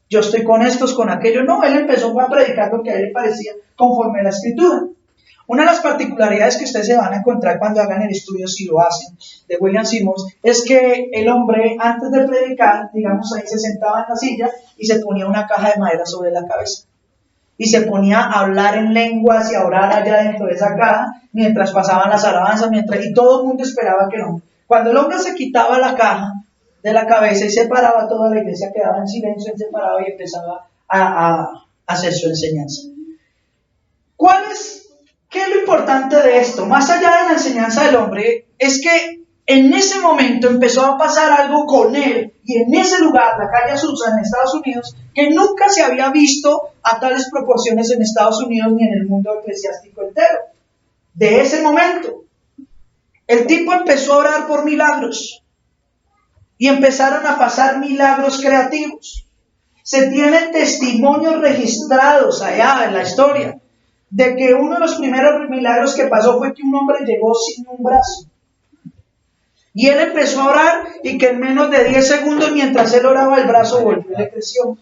Yo estoy con estos, con aquellos. No, él empezó a predicar lo que a él le parecía conforme a la escritura. Una de las particularidades que ustedes se van a encontrar cuando hagan el estudio, si lo hacen, de William Seymour, es que el hombre, antes de predicar, digamos, ahí se sentaba en la silla y se ponía una caja de madera sobre la cabeza. Y se ponía a hablar en lenguas y a orar allá dentro de esa caja, mientras pasaban las alabanzas, y todo el mundo esperaba que no. Cuando el hombre se quitaba la caja de la cabeza y se paraba, toda la iglesia quedaba en silencio, él se paraba y empezaba a hacer su enseñanza. ¿Qué es lo importante de esto? Más allá de la enseñanza del hombre, es que en ese momento empezó a pasar algo con él, y en ese lugar, la calle Azusa, en Estados Unidos, que nunca se había visto a tales proporciones en Estados Unidos ni en el mundo eclesiástico entero. De ese momento, el tipo empezó a orar por milagros, y empezaron a pasar milagros creativos. Se tienen testimonios registrados allá en la historia, de que uno de los primeros milagros que pasó fue que un hombre llegó sin un brazo. Y él empezó a orar y que en menos de 10 segundos, mientras él oraba, el brazo volvió y le creció.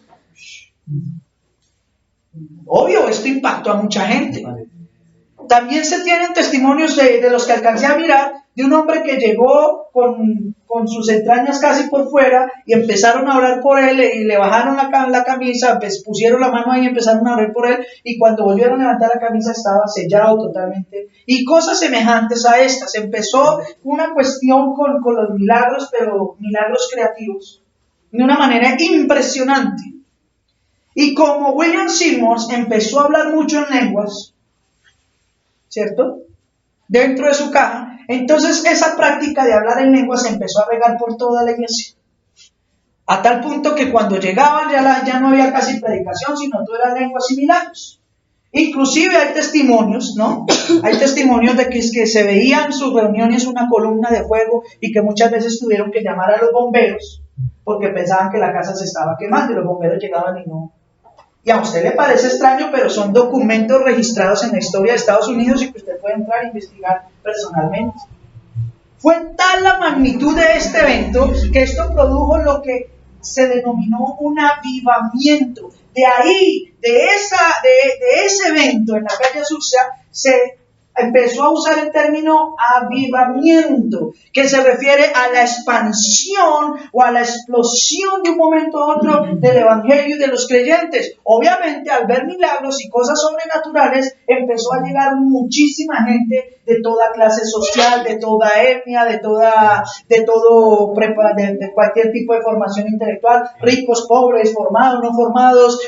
Obvio, esto impactó a mucha gente. También se tienen testimonios de los que alcancé a mirar, de un hombre que llegó con sus entrañas casi por fuera y empezaron a orar por él y le bajaron la camisa, pues pusieron la mano ahí y empezaron a orar por él, y cuando volvieron a levantar la camisa estaba sellado totalmente, y cosas semejantes a estas. Empezó una cuestión con los milagros, pero milagros creativos, de una manera impresionante. Y como William Seymour empezó a hablar mucho en lenguas, ¿cierto?, dentro de su caja, entonces esa práctica de hablar en lenguas se empezó a regar por toda la iglesia, a tal punto que cuando llegaban ya no había casi predicación, sino todo eran lenguas y milagros. Inclusive hay testimonios, ¿no? Hay testimonios de que se veían en sus reuniones una columna de fuego, y que muchas veces tuvieron que llamar a los bomberos porque pensaban que la casa se estaba quemando, y los bomberos llegaban y no. Y a usted le parece extraño, pero son documentos registrados en la historia de Estados Unidos y que usted puede entrar a investigar personalmente. Fue tal la magnitud de este evento que esto produjo lo que se denominó un avivamiento. De ahí, de ese evento en la calle Azusa, se empezó a usar el término avivamiento, que se refiere a la expansión o a la explosión de un momento a otro del evangelio y de los creyentes. Obviamente, al ver milagros y cosas sobrenaturales, empezó a llegar muchísima gente de toda clase social, de toda etnia, de cualquier tipo de formación intelectual, ricos, pobres, formados, no formados,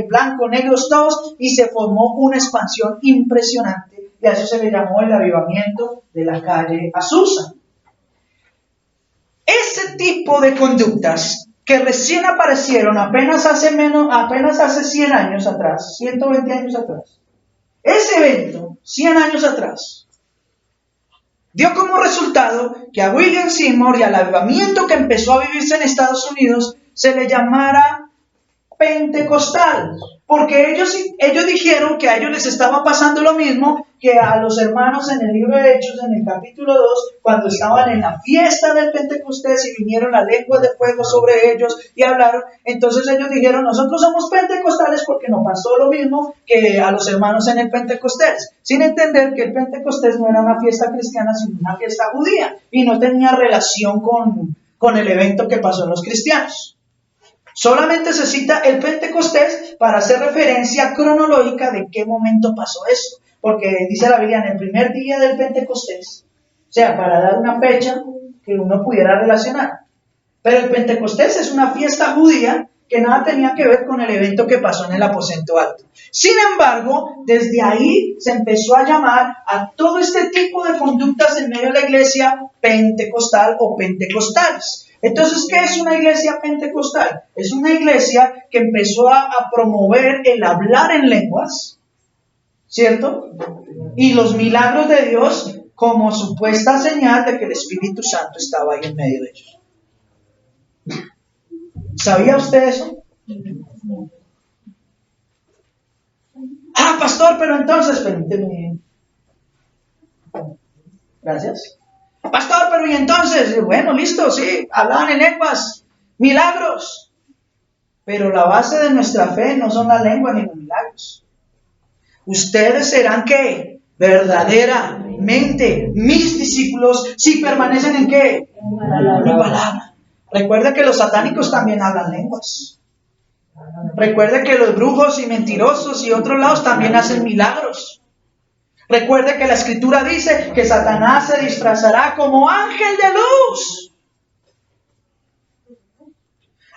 blancos, negros, todos, y se formó una expansión impresionante. Y a eso se le llamó el avivamiento de la calle Azusa. Ese tipo de conductas que recién aparecieron apenas hace 100 años atrás, 120 años atrás, ese evento, 100 años atrás, dio como resultado que a William Seymour y al avivamiento que empezó a vivirse en Estados Unidos se le llamara pentecostal, porque ellos dijeron que a ellos les estaba pasando lo mismo que a los hermanos en el libro de Hechos, en el capítulo 2, cuando estaban en la fiesta del Pentecostés y vinieron las lenguas de fuego sobre ellos y hablaron. Entonces ellos dijeron: nosotros somos pentecostales porque nos pasó lo mismo que a los hermanos en el Pentecostés, sin entender que el Pentecostés no era una fiesta cristiana, sino una fiesta judía, y no tenía relación con el evento que pasó en los cristianos. Solamente se cita el Pentecostés para hacer referencia cronológica de qué momento pasó eso, porque dice la Biblia en el primer día del Pentecostés, o sea, para dar una fecha que uno pudiera relacionar. Pero el Pentecostés es una fiesta judía que nada tenía que ver con el evento que pasó en el aposento alto. Sin embargo, desde ahí se empezó a llamar a todo este tipo de conductas en medio de la iglesia pentecostal o pentecostales. Entonces, ¿qué es una iglesia pentecostal? Es una iglesia que empezó a promover el hablar en lenguas, ¿cierto? Y los milagros de Dios como supuesta señal de que el Espíritu Santo estaba ahí en medio de ellos. ¿Sabía usted eso? Ah, pastor, pero entonces, permíteme. Gracias. Pastor, pero y entonces, bueno, listo, sí, hablaban en lenguas, milagros. Pero la base de nuestra fe no son las lenguas ni los milagros. Ustedes serán ¿qué? Verdaderamente mis discípulos si permanecen en ¿qué? En mi palabra. Recuerda que los satánicos también hablan lenguas. Recuerde que los brujos y mentirosos y otros lados también hacen milagros. Recuerde que la Escritura dice que Satanás se disfrazará como ángel de luz.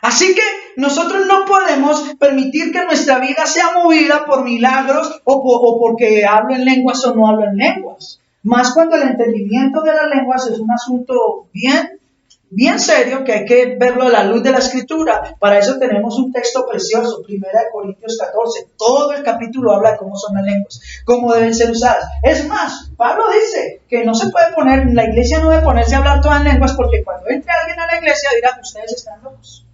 Así que nosotros no podemos permitir que nuestra vida sea movida por milagros o porque hablo en lenguas o no hablo en lenguas. Más cuando el entendimiento de las lenguas es un asunto bien serio que hay que verlo a la luz de la Escritura. Para eso tenemos un texto precioso, 1 Corintios 14. Todo el capítulo habla de cómo son las lenguas, cómo deben ser usadas. Es más, Pablo dice que no se puede poner, la iglesia no debe ponerse a hablar todas en lenguas porque cuando entre alguien a la iglesia dirá, ustedes están locos.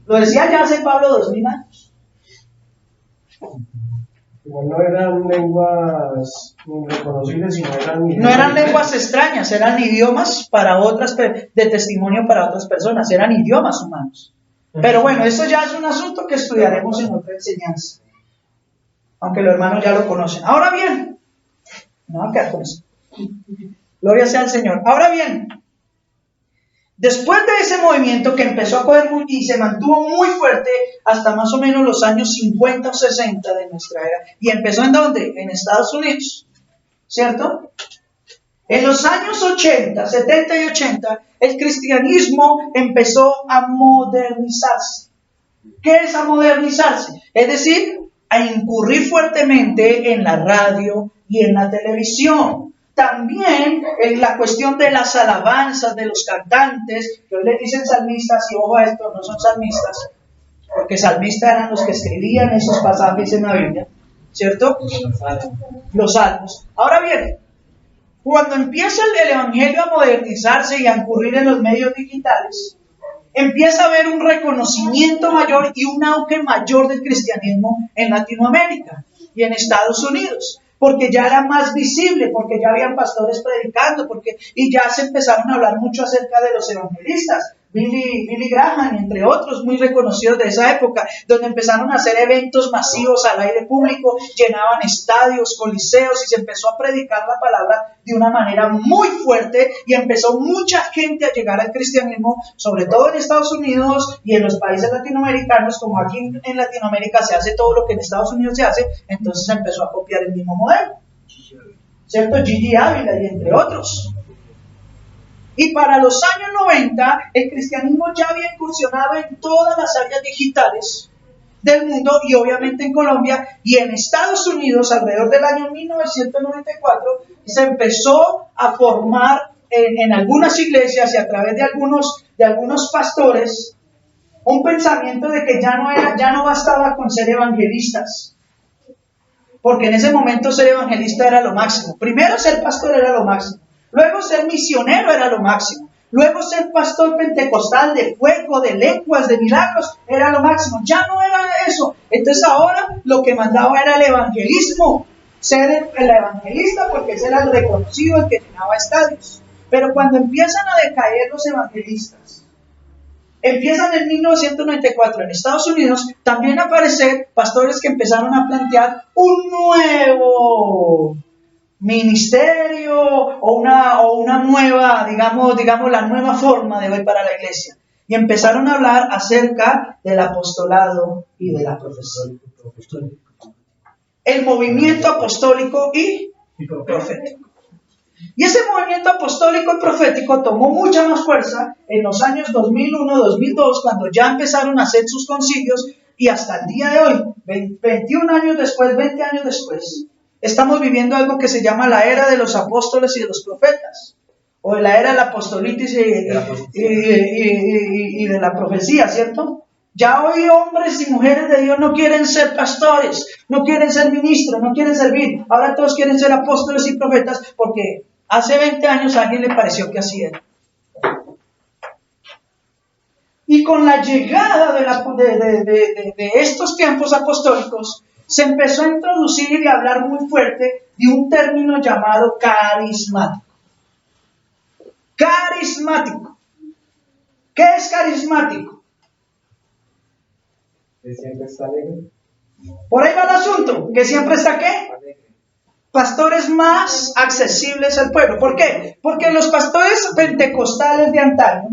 Lo decía ya hace Pablo 2000 años. Igual no eran lenguas reconocibles, sino no eran lenguas extrañas, eran idiomas para otras, de testimonio para otras personas, eran idiomas humanos. Pero bueno, eso ya es un asunto que estudiaremos en otra enseñanza, aunque los hermanos ya lo conocen. Ahora bien, no va a quedar con eso. Gloria sea al Señor. Ahora bien, después de ese movimiento que empezó a coger y se mantuvo muy fuerte hasta más o menos los años 50 o 60 de nuestra era, y empezó ¿en dónde? En Estados Unidos, ¿cierto? En los años 80, 70 y 80, el cristianismo empezó a modernizarse. ¿Qué es a modernizarse? Es decir, a incurrir fuertemente en la radio y en la televisión. También en la cuestión de las alabanzas de los cantantes, que hoy le dicen salmistas, y ojo a esto, no son salmistas, porque salmistas eran los que escribían esos pasajes en la Biblia, ¿cierto? Los salmos. Ahora bien, cuando empieza el evangelio a modernizarse y a incurrir en los medios digitales, empieza a haber un reconocimiento mayor y un auge mayor del cristianismo en Latinoamérica y en Estados Unidos. Porque ya era más visible, porque ya habían pastores predicando, y ya se empezaron a hablar mucho acerca de los evangelistas, Billy Graham, entre otros muy reconocidos de esa época, donde empezaron a hacer eventos masivos al aire público, llenaban estadios, coliseos, y se empezó a predicar la palabra de una manera muy fuerte, y empezó mucha gente a llegar al cristianismo, sobre todo en Estados Unidos y en los países latinoamericanos. Como aquí en Latinoamérica se hace todo lo que en Estados Unidos se hace, entonces se empezó a copiar el mismo modelo, ¿cierto? Gigi Ávila y entre otros. Y para los años 90, el cristianismo ya había incursionado en todas las áreas digitales del mundo, y obviamente en Colombia y en Estados Unidos. Alrededor del año 1994 se empezó a formar en algunas iglesias y a través de algunos pastores un pensamiento de que ya no bastaba con ser evangelistas, porque en ese momento ser evangelista era lo máximo. Primero ser pastor era lo máximo. Luego ser misionero era lo máximo. Luego ser pastor pentecostal de fuego, de lenguas, de milagros, era lo máximo. Ya no era eso. Entonces ahora lo que mandaba era el evangelismo. Ser el evangelista, porque ese era el reconocido, el que llenaba estadios. Pero cuando empiezan a decaer los evangelistas, empiezan en 1994 en Estados Unidos también a aparecer pastores que empezaron a plantear un nuevo ministerio o una nueva, digamos la nueva forma de hoy para la iglesia, y empezaron a hablar acerca del apostolado y de la profecía, el movimiento apostólico y profético. Y ese movimiento apostólico y profético tomó mucha más fuerza en los años 2001-2002, cuando ya empezaron a hacer sus concilios, y hasta el día de hoy, 21 años después, 20 años después, estamos viviendo algo que se llama la era de los apóstoles y de los profetas. o de la era de la apostolitis y de la profecía, ¿cierto? Ya hoy hombres y mujeres de Dios no quieren ser pastores, no quieren ser ministros, no quieren servir. Ahora todos quieren ser apóstoles y profetas porque hace 20 años a alguien le pareció que así era. Y con la llegada de estos tiempos apostólicos, se empezó a introducir y a hablar muy fuerte de un término llamado carismático. Carismático. ¿Qué es carismático? Que siempre está alegre. Por ahí va el asunto. ¿Que siempre está qué? Pastores más accesibles al pueblo. ¿Por qué? Porque los pastores pentecostales de antaño,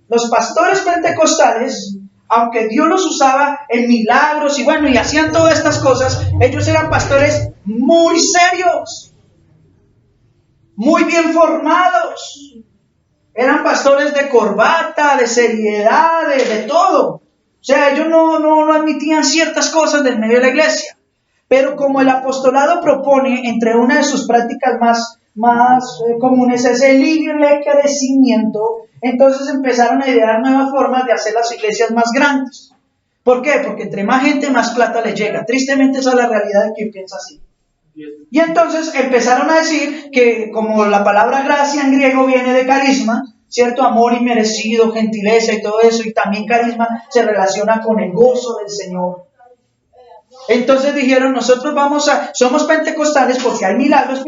los pastores pentecostales, aunque Dios los usaba en milagros y bueno, y hacían todas estas cosas, ellos eran pastores muy serios, muy bien formados. Eran pastores de corbata, de seriedad, de todo. O sea, ellos no admitían ciertas cosas del medio de la iglesia. Pero como el apostolado propone, entre una de sus prácticas más comunes, es el libre crecimiento, entonces empezaron a idear nuevas formas de hacer las iglesias más grandes. ¿Por qué? Porque entre más gente, más plata les llega. Tristemente esa es la realidad de quien piensa así. Y entonces empezaron a decir que como la palabra gracia en griego viene de carisma, ¿cierto? Amor inmerecido, gentileza y todo eso, y también carisma se relaciona con el gozo del Señor. Entonces dijeron, nosotros somos pentecostales porque hay milagros,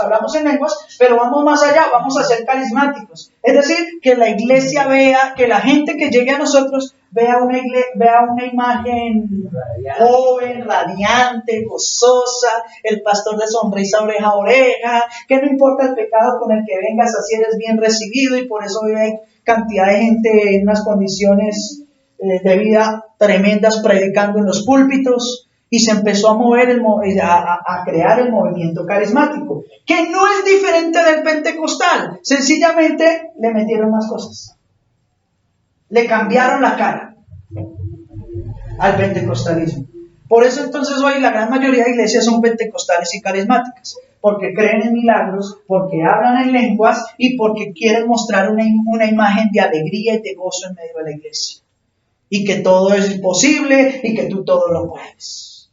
hablamos en lenguas, pero vamos más allá, vamos a ser carismáticos. Es decir, que la iglesia vea, que la gente que llegue a nosotros vea una imagen joven, radiante, gozosa, el pastor de sonrisa oreja a oreja, que no importa el pecado con el que vengas, así eres bien recibido, y por eso hoy hay cantidad de gente en unas condiciones de vida tremendas predicando en los púlpitos, y se empezó a mover a crear el movimiento carismático, que no es diferente del pentecostal, sencillamente le metieron más cosas, le cambiaron la cara al pentecostalismo. Por eso entonces hoy la gran mayoría de iglesias son pentecostales y carismáticas, porque creen en milagros, porque hablan en lenguas y porque quieren mostrar una imagen de alegría y de gozo en medio de la iglesia. Y que todo es posible y que tú todo lo puedes.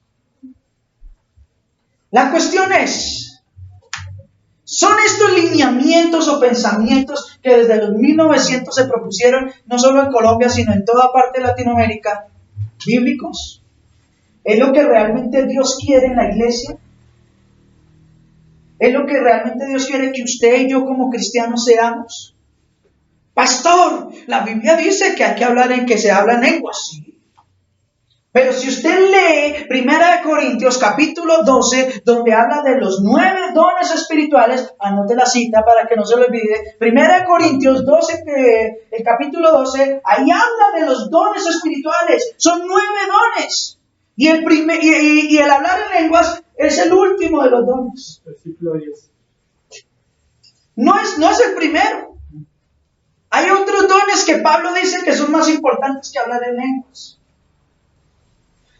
La cuestión es, ¿son estos lineamientos o pensamientos que desde los 1900 se propusieron, no solo en Colombia, sino en toda parte de Latinoamérica, bíblicos? ¿Es lo que realmente Dios quiere en la iglesia? ¿Es lo que realmente Dios quiere que usted y yo como cristianos seamos? Pastor, la Biblia dice que hay que hablar que se habla en lenguas, sí. Pero si usted lee 1 Corintios capítulo 12, donde habla de los 9 dones espirituales, anote la cita para que no se lo olvide, 1 Corintios 12, el capítulo 12, ahí habla de los dones espirituales, son 9 dones. Y el hablar en lenguas es el último de los dones. Versículo 10. No es el primero. Hay otros dones que Pablo dice que son más importantes que hablar en lenguas.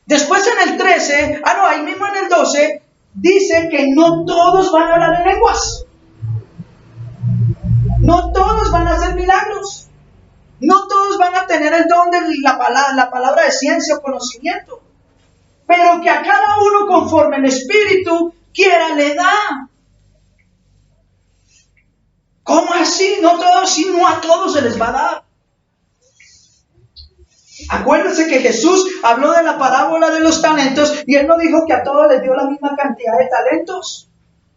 Después en el 13, ahí mismo en el 12, dice que no todos van a hablar en lenguas. No todos van a hacer milagros. No todos van a tener el don de la palabra de ciencia o conocimiento. Pero que a cada uno conforme el Espíritu quiera le da. ¿Cómo así? No todos, sí, no a todos se les va a dar. Acuérdense que Jesús habló de la parábola de los talentos y Él no dijo que a todos les dio la misma cantidad de talentos.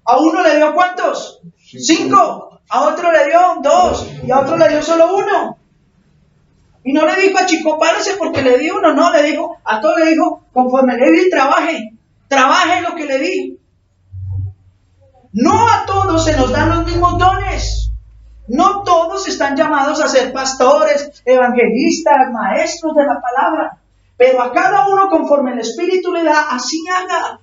A uno le dio ¿cuántos? 5. A otro le dio 2 y a otro le dio solo 1. Y no le dijo a Chico, párese porque le di 1, no, le dijo, a todos le dijo, conforme le di, trabaje lo que le di. No a todos se nos dan los mismos dones. No todos están llamados a ser pastores, evangelistas, maestros de la palabra. Pero a cada uno conforme el Espíritu le da, así haga.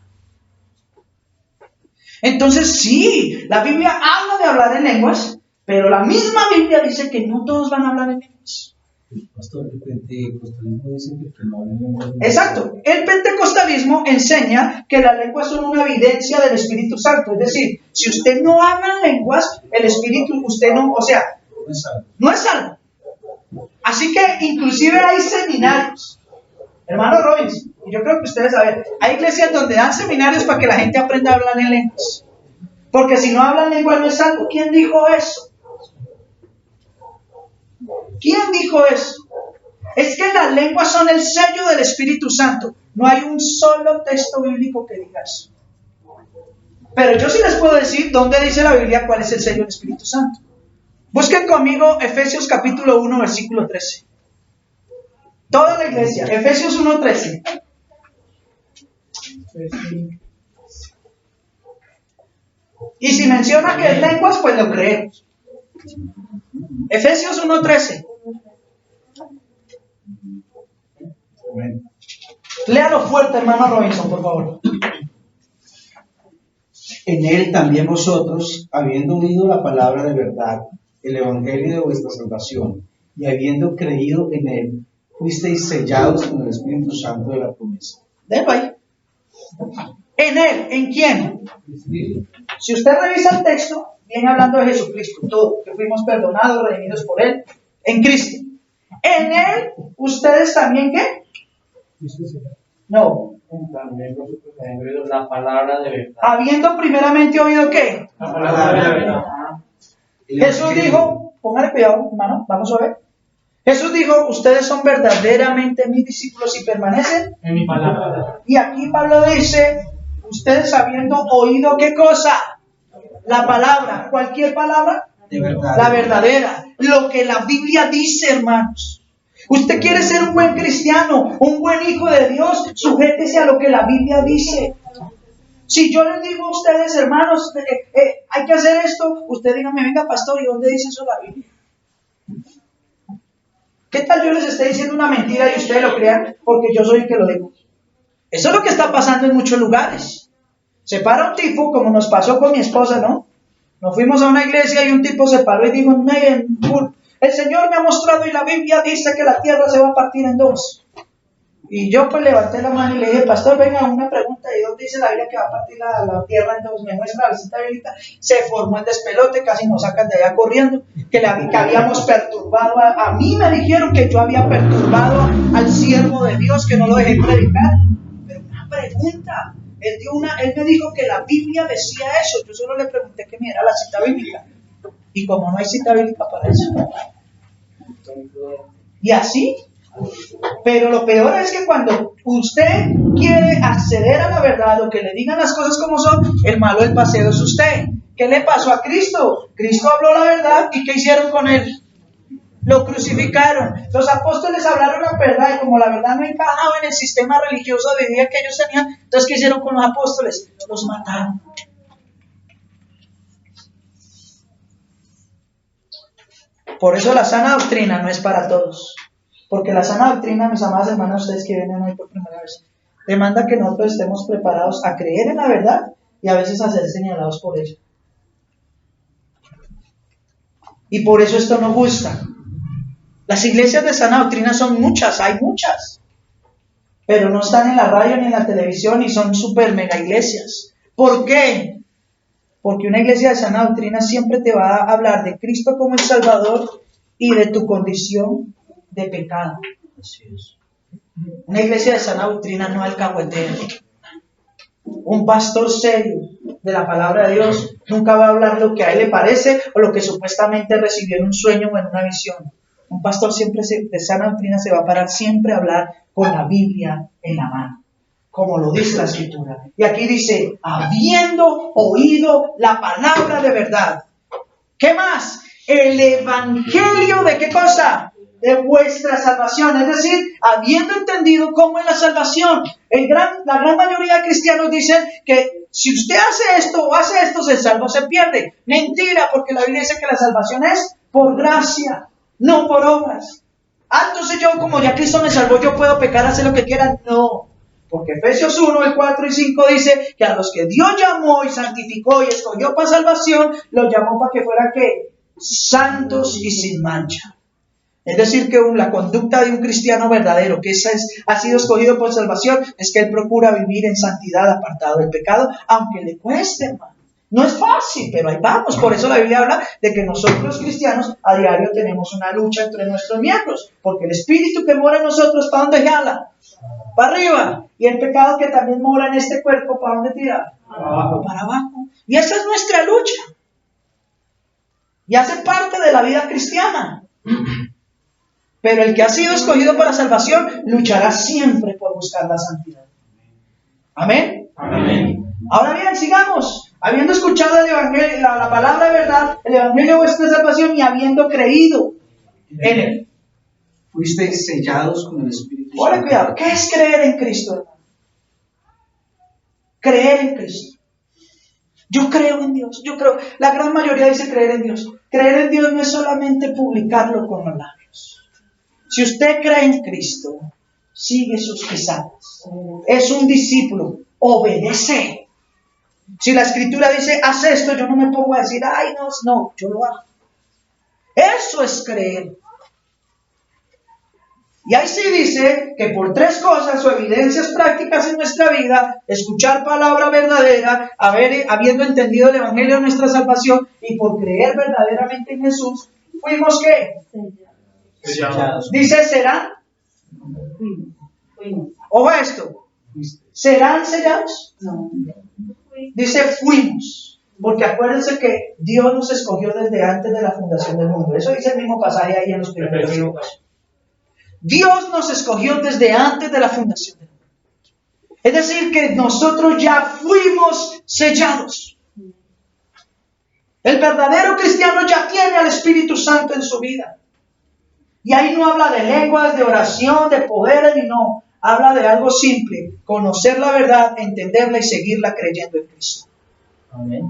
Entonces sí, la Biblia habla de hablar en lenguas, pero la misma Biblia dice que no todos van a hablar en lenguas. Pastor, el pentecostalismo dice que no hablan lenguas. Exacto. El pentecostalismo enseña que las lenguas son una evidencia del Espíritu Santo. Es decir, Si usted no habla en lenguas, el Espíritu, usted no, o sea, no es salvo. Así que inclusive hay seminarios, hermano Robinson, y yo creo que ustedes saben, hay iglesias donde dan seminarios para que la gente aprenda a hablar en lenguas. Porque si no hablan lenguas no es salvo. ¿Quién dijo eso? ¿Quién dijo eso? Es que las lenguas son el sello del Espíritu Santo. No hay un solo texto bíblico que diga eso. Pero yo sí les puedo decir dónde dice la Biblia cuál es el sello del Espíritu Santo. Busquen conmigo Efesios capítulo 1, versículo 13. Toda la iglesia, Efesios 1, 13. Y si menciona que es lenguas, pues lo creemos. Efesios 1, 13. Léalo fuerte, hermano Robinson, por favor. En él también vosotros, habiendo oído la palabra de verdad, el evangelio de vuestra salvación, y habiendo creído en él, fuisteis sellados con el Espíritu Santo de la promesa. Déjalo ahí. En él, ¿en quién? Si usted revisa el texto, viene hablando de Jesucristo, todo, que fuimos perdonados, redimidos por él, en Cristo. En él, ustedes también, ¿qué? No. También vosotros habéis oído la palabra de verdad. Habiendo primeramente oído, ¿qué? La palabra de verdad. Jesús dijo, póngale cuidado, hermano, vamos a ver. Jesús dijo, ustedes son verdaderamente mis discípulos y permanecen En mi palabra. Y aquí Pablo dice, ustedes habiendo oído, ¿qué cosa? La palabra, cualquier palabra, De verdad. la verdadera, lo que la Biblia dice, hermanos. Usted quiere ser un buen cristiano, un buen hijo de Dios, sujétese a lo que la Biblia dice. Si yo les digo a ustedes, hermanos, hay que hacer esto, usted dígame, venga pastor, ¿y dónde dice eso la Biblia? ¿Qué tal yo les esté diciendo una mentira y ustedes lo crean porque yo soy el que lo digo? Eso es lo que está pasando en muchos lugares. Se para un tipo, como nos pasó con mi esposa, ¿no? Nos fuimos a una iglesia y un tipo se paró y dijo, el Señor me ha mostrado y la Biblia dice que la tierra se va a partir en dos. Y yo pues levanté la mano y le dije, pastor, venga, una pregunta, ¿y dónde dice la Biblia que va a partir la tierra en dos? Me muestra la cita bíblica. Se formó el despelote, casi nos sacan de allá corriendo, que habíamos perturbado, a mí me dijeron que yo había perturbado al siervo de Dios, que no lo dejé predicar. Pero una pregunta, él me dijo que la Biblia decía eso, yo solo le pregunté que me diera la cita bíblica. Y como no hay cita bíblica para eso. Y así. Pero lo peor es que cuando usted quiere acceder a la verdad o que le digan las cosas como son, el malo del paseo es usted. ¿Qué le pasó a Cristo? Cristo habló la verdad y ¿qué hicieron con él? Lo crucificaron. Los apóstoles hablaron la verdad y como la verdad no encajaba en el sistema religioso de vida que ellos tenían, entonces ¿qué hicieron con los apóstoles? Los mataron. Por eso la sana doctrina no es para todos. Porque la sana doctrina, mis amadas hermanas, ustedes que vienen hoy por primera vez, demanda que nosotros estemos preparados a creer en la verdad y a veces a ser señalados por ella. Y por eso esto nos gusta. Las iglesias de sana doctrina son muchas, hay muchas. Pero no están en la radio ni en la televisión y son super mega iglesias. ¿Por qué? Porque una iglesia de sana doctrina siempre te va a hablar de Cristo como el Salvador y de tu condición de pecado. Así es. Una iglesia de sana doctrina no alcahuetea. Un pastor serio de la palabra de Dios nunca va a hablar lo que a él le parece o lo que supuestamente recibió en un sueño o en una visión. Un pastor siempre de sana doctrina se va a parar siempre a hablar con la Biblia en la mano, como lo dice la Escritura. Y aquí dice, habiendo oído la palabra de verdad. ¿Qué más? El evangelio de ¿qué cosa? De vuestra salvación. Es decir, habiendo entendido cómo es la salvación. La gran mayoría de cristianos dicen que si usted hace esto o hace esto, se salva o se pierde. Mentira, porque la Biblia dice que la salvación es por gracia, no por obras. Entonces yo, como ya Cristo me salvó, yo puedo pecar, hacer lo que quiera. No. Porque Efesios 1, el 4 y 5 dice que a los que Dios llamó y santificó y escogió para salvación, los llamó para que fueran ¿qué? Santos y sin mancha. Es decir, que la conducta de un cristiano verdadero, que ha sido escogido por salvación, es que él procura vivir en santidad, apartado del pecado, aunque le cueste, hermano. No es fácil, pero ahí vamos. Por eso la Biblia habla de que nosotros los cristianos a diario tenemos una lucha entre nuestros miembros, porque el espíritu que mora en nosotros, ¿para dónde jala? Para arriba. Y el pecado que también mora en este cuerpo, ¿para dónde tira? Para abajo. Y esa es nuestra lucha. Y hace parte de la vida cristiana. Pero el que ha sido escogido para salvación luchará siempre por buscar la santidad. Amén. Amén. Ahora bien, sigamos. Habiendo escuchado el evangelio, la palabra de verdad, el evangelio de vuestra salvación y habiendo creído en él. Fuisteis sellados con el Espíritu Ahora Santo. cuidado, ¿qué es creer en Cristo, hermano? Creer en Cristo. Yo creo en Dios, yo creo. La gran mayoría dice creer en Dios. Creer en Dios no es solamente publicarlo con los labios. Si usted cree en Cristo, sigue sus pisadas. Es un discípulo, obedece. Si la Escritura dice, haz esto, yo no me pongo a decir, ay, no, yo lo hago. Eso es creer. Y ahí sí dice que por tres cosas o evidencias prácticas en nuestra vida, escuchar palabra verdadera, habiendo entendido el Evangelio de nuestra salvación y por creer verdaderamente en Jesús, fuimos ¿qué? Sellados. Dice, ¿serán? Ojo a esto. ¿Serán sellados? No. Dice, fuimos. Porque acuérdense que Dios nos escogió desde antes de la fundación del mundo. Eso dice el mismo pasaje ahí en los primeros libros. Dios nos escogió desde antes de la fundación del mundo. Es decir, que nosotros ya fuimos sellados. El verdadero cristiano ya tiene al Espíritu Santo en su vida. Y ahí no habla de lenguas, de oración, de poderes, ni no. Habla de algo simple. Conocer la verdad, entenderla y seguirla creyendo en Cristo. Amén.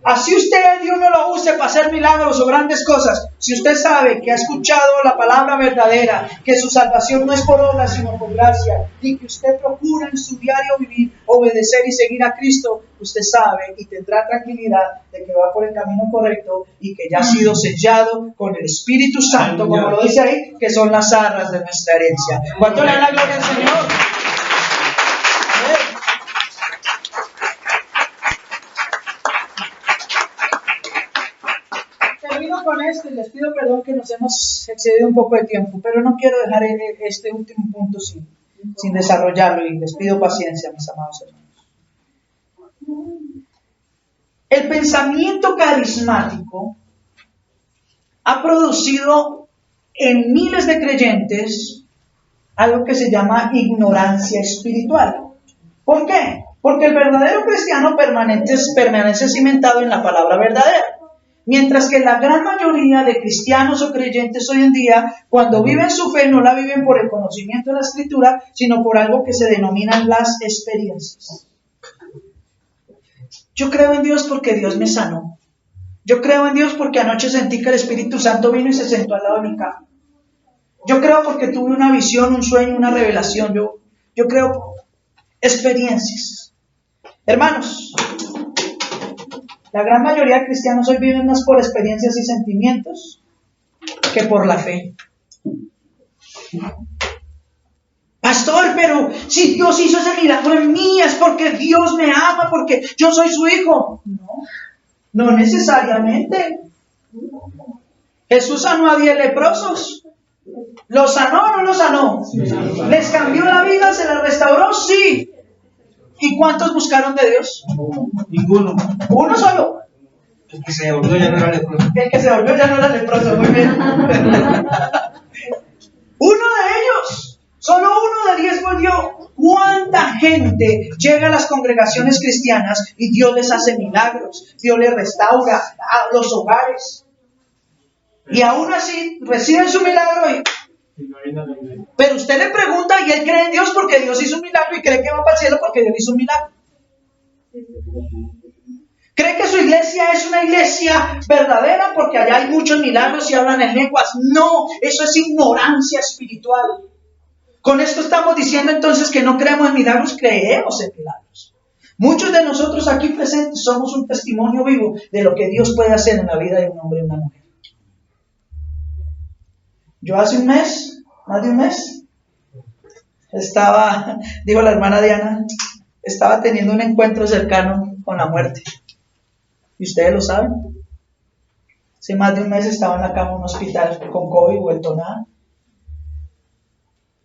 Así usted Dios no lo use para hacer milagros o grandes cosas. Si usted sabe que ha escuchado la palabra verdadera, que su salvación no es por obra sino por gracia, y que usted procura en su diario vivir, obedecer y seguir a Cristo, usted sabe y tendrá tranquilidad de que va por el camino correcto y que ya ha sido sellado con el Espíritu Santo, como lo dice ahí, que son las arras de nuestra herencia. ¿Cuánto le da la gloria al Señor? Termino con esto y les pido perdón que nos hemos excedido un poco de tiempo, pero no quiero dejar este último punto sin desarrollarlo y les pido paciencia, mis amados hermanos. El pensamiento carismático ha producido en miles de creyentes algo que se llama ignorancia espiritual. ¿Por qué? Porque el verdadero cristiano permanece cimentado en la palabra verdadera. Mientras que la gran mayoría de cristianos o creyentes hoy en día, cuando viven su fe, no la viven por el conocimiento de la Escritura, sino por algo que se denominan las experiencias. Yo creo en Dios porque Dios me sanó. Yo creo en Dios porque anoche sentí que el Espíritu Santo vino y se sentó al lado de mi cama. Yo creo porque tuve una visión, un sueño, una revelación. Yo creo por experiencias. Hermanos, la gran mayoría de cristianos hoy viven más por experiencias y sentimientos que por la fe. Pastor, pero si Dios hizo ese milagro en mí es porque Dios me ama, porque yo soy su hijo. No necesariamente. Jesús sanó a 10 leprosos. ¿Los sanó o no los sanó? ¿Les cambió la vida? ¿Se la restauró? Sí. ¿Y cuántos buscaron de Dios? Ninguno. Uno solo. El que se volvió ya no era leproso. El que se volvió ya no era leproso, muy bien. Uno de ellos, solo uno de 10 volvió. ¿Cuánta gente llega a las congregaciones cristianas y Dios les hace milagros? Dios les restaura a los hogares. Y aún así reciben su milagro y... Pero usted le pregunta y él cree en Dios porque Dios hizo un milagro y cree que va para el cielo porque Dios hizo un milagro. ¿Cree que su iglesia es una iglesia verdadera porque allá hay muchos milagros y hablan en lenguas? No, eso es ignorancia espiritual. Con esto estamos diciendo entonces que no creemos en milagros, creemos en milagros. Muchos de nosotros aquí presentes somos un testimonio vivo de lo que Dios puede hacer en la vida de un hombre y una mujer. Yo hace un mes, más de un mes, dijo la hermana Diana, estaba teniendo un encuentro cercano con la muerte. Y ustedes lo saben. Hace más de un mes estaba en la cama en un hospital con COVID, vuelto nada.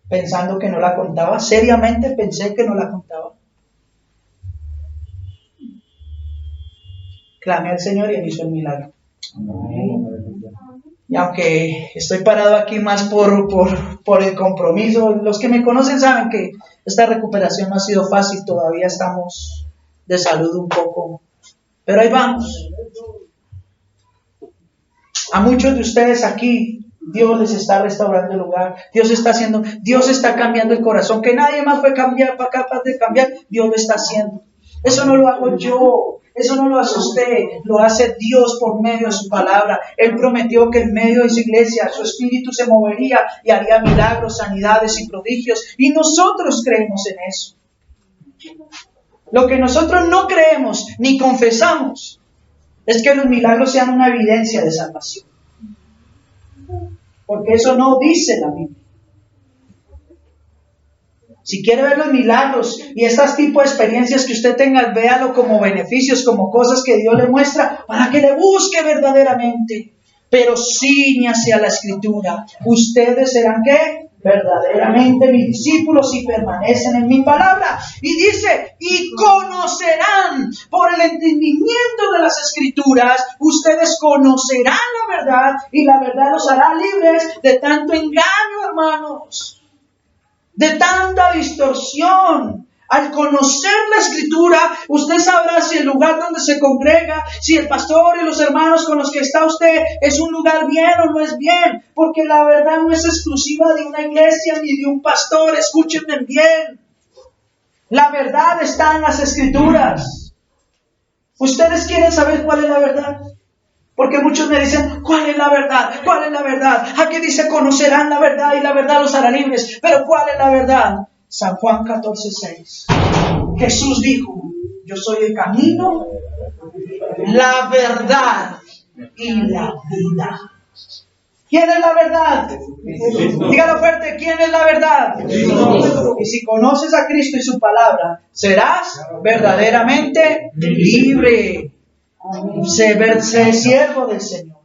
Pensando que no la contaba. Seriamente pensé que no la contaba. Clamé al Señor y Él hizo el milagro. Y aunque estoy parado aquí más por el compromiso, los que me conocen saben que esta recuperación no ha sido fácil, todavía estamos de salud un poco, pero ahí vamos. A muchos de ustedes aquí, Dios les está restaurando el lugar, Dios está cambiando el corazón, que nadie más fue capaz de cambiar, Dios lo está haciendo. Eso no lo hago yo, eso no lo hace usted, lo hace Dios por medio de su palabra. Él prometió que en medio de su iglesia su espíritu se movería y haría milagros, sanidades y prodigios. Y nosotros creemos en eso. Lo que nosotros no creemos ni confesamos es que los milagros sean una evidencia de salvación. Porque eso no dice la Biblia. Si quiere ver los milagros y estos tipos de experiencias que usted tenga, véalo como beneficios, como cosas que Dios le muestra para que le busque verdaderamente. Pero ciñase a la Escritura. Ustedes serán ¿qué? Verdaderamente mis discípulos si permanecen en mi palabra. Y dice, y conocerán por el entendimiento de las Escrituras, ustedes conocerán la verdad y la verdad los hará libres de tanto engaño, hermanos. De tanta distorsión. Al conocer la Escritura, usted sabrá si el lugar donde se congrega, si el pastor y los hermanos con los que está usted es un lugar bien o no es bien, porque la verdad no es exclusiva de una iglesia ni de un pastor. Escúchenme bien, la verdad está en las Escrituras. ¿Ustedes quieren saber cuál es la verdad? Porque muchos me dicen, ¿cuál es la verdad? ¿Cuál es la verdad? Aquí dice, conocerán la verdad y la verdad los hará libres. Pero ¿cuál es la verdad? San Juan 14:6. Jesús dijo, yo soy el camino, la verdad y la vida. ¿Quién es la verdad? Dígalo fuerte, ¿quién es la verdad? Y si conoces a Cristo y su palabra, serás verdaderamente libre. Sé siervo del Señor.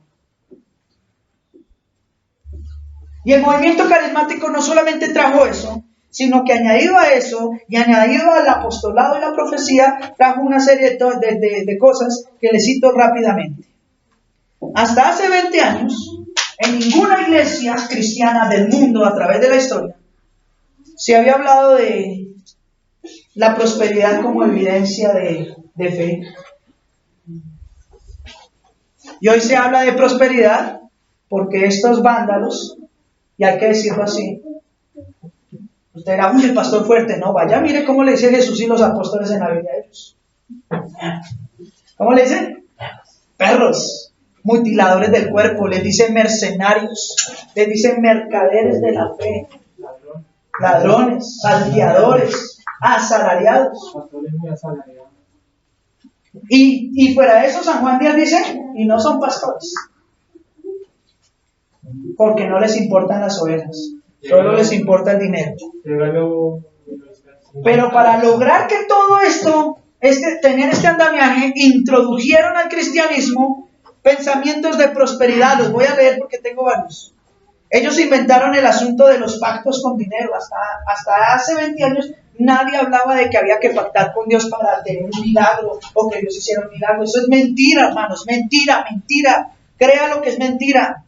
Y el movimiento carismático no solamente trajo eso, sino que añadido a eso y añadido al apostolado y la profecía, trajo una serie de cosas que les cito rápidamente. Hasta hace 20 años, en ninguna iglesia cristiana del mundo a través de la historia se había hablado de la prosperidad como evidencia de fe. Y hoy se habla de prosperidad porque estos vándalos, y hay que decirlo así, usted era el pastor fuerte, no, vaya, mire cómo le dice Jesús y los apóstoles en la Biblia a ellos. ¿Cómo le dicen? Perros, mutiladores del cuerpo, les dicen mercenarios, les dicen mercaderes de la fe, ladrones, salteadores, asalariados. Y fuera de eso, San Juan Díaz dice, y no son pastores, porque no les importan las ovejas, solo les importa el dinero. Pero para lograr que todo esto, tener este andamiaje, introdujeron al cristianismo pensamientos de prosperidad. Los voy a leer porque tengo varios. Ellos inventaron el asunto de los pactos con dinero. Hasta hace 20 años nadie hablaba de que había que pactar con Dios para tener un milagro o que Dios hiciera un milagro. Eso es mentira, hermanos. Mentira. Crea lo que es mentira.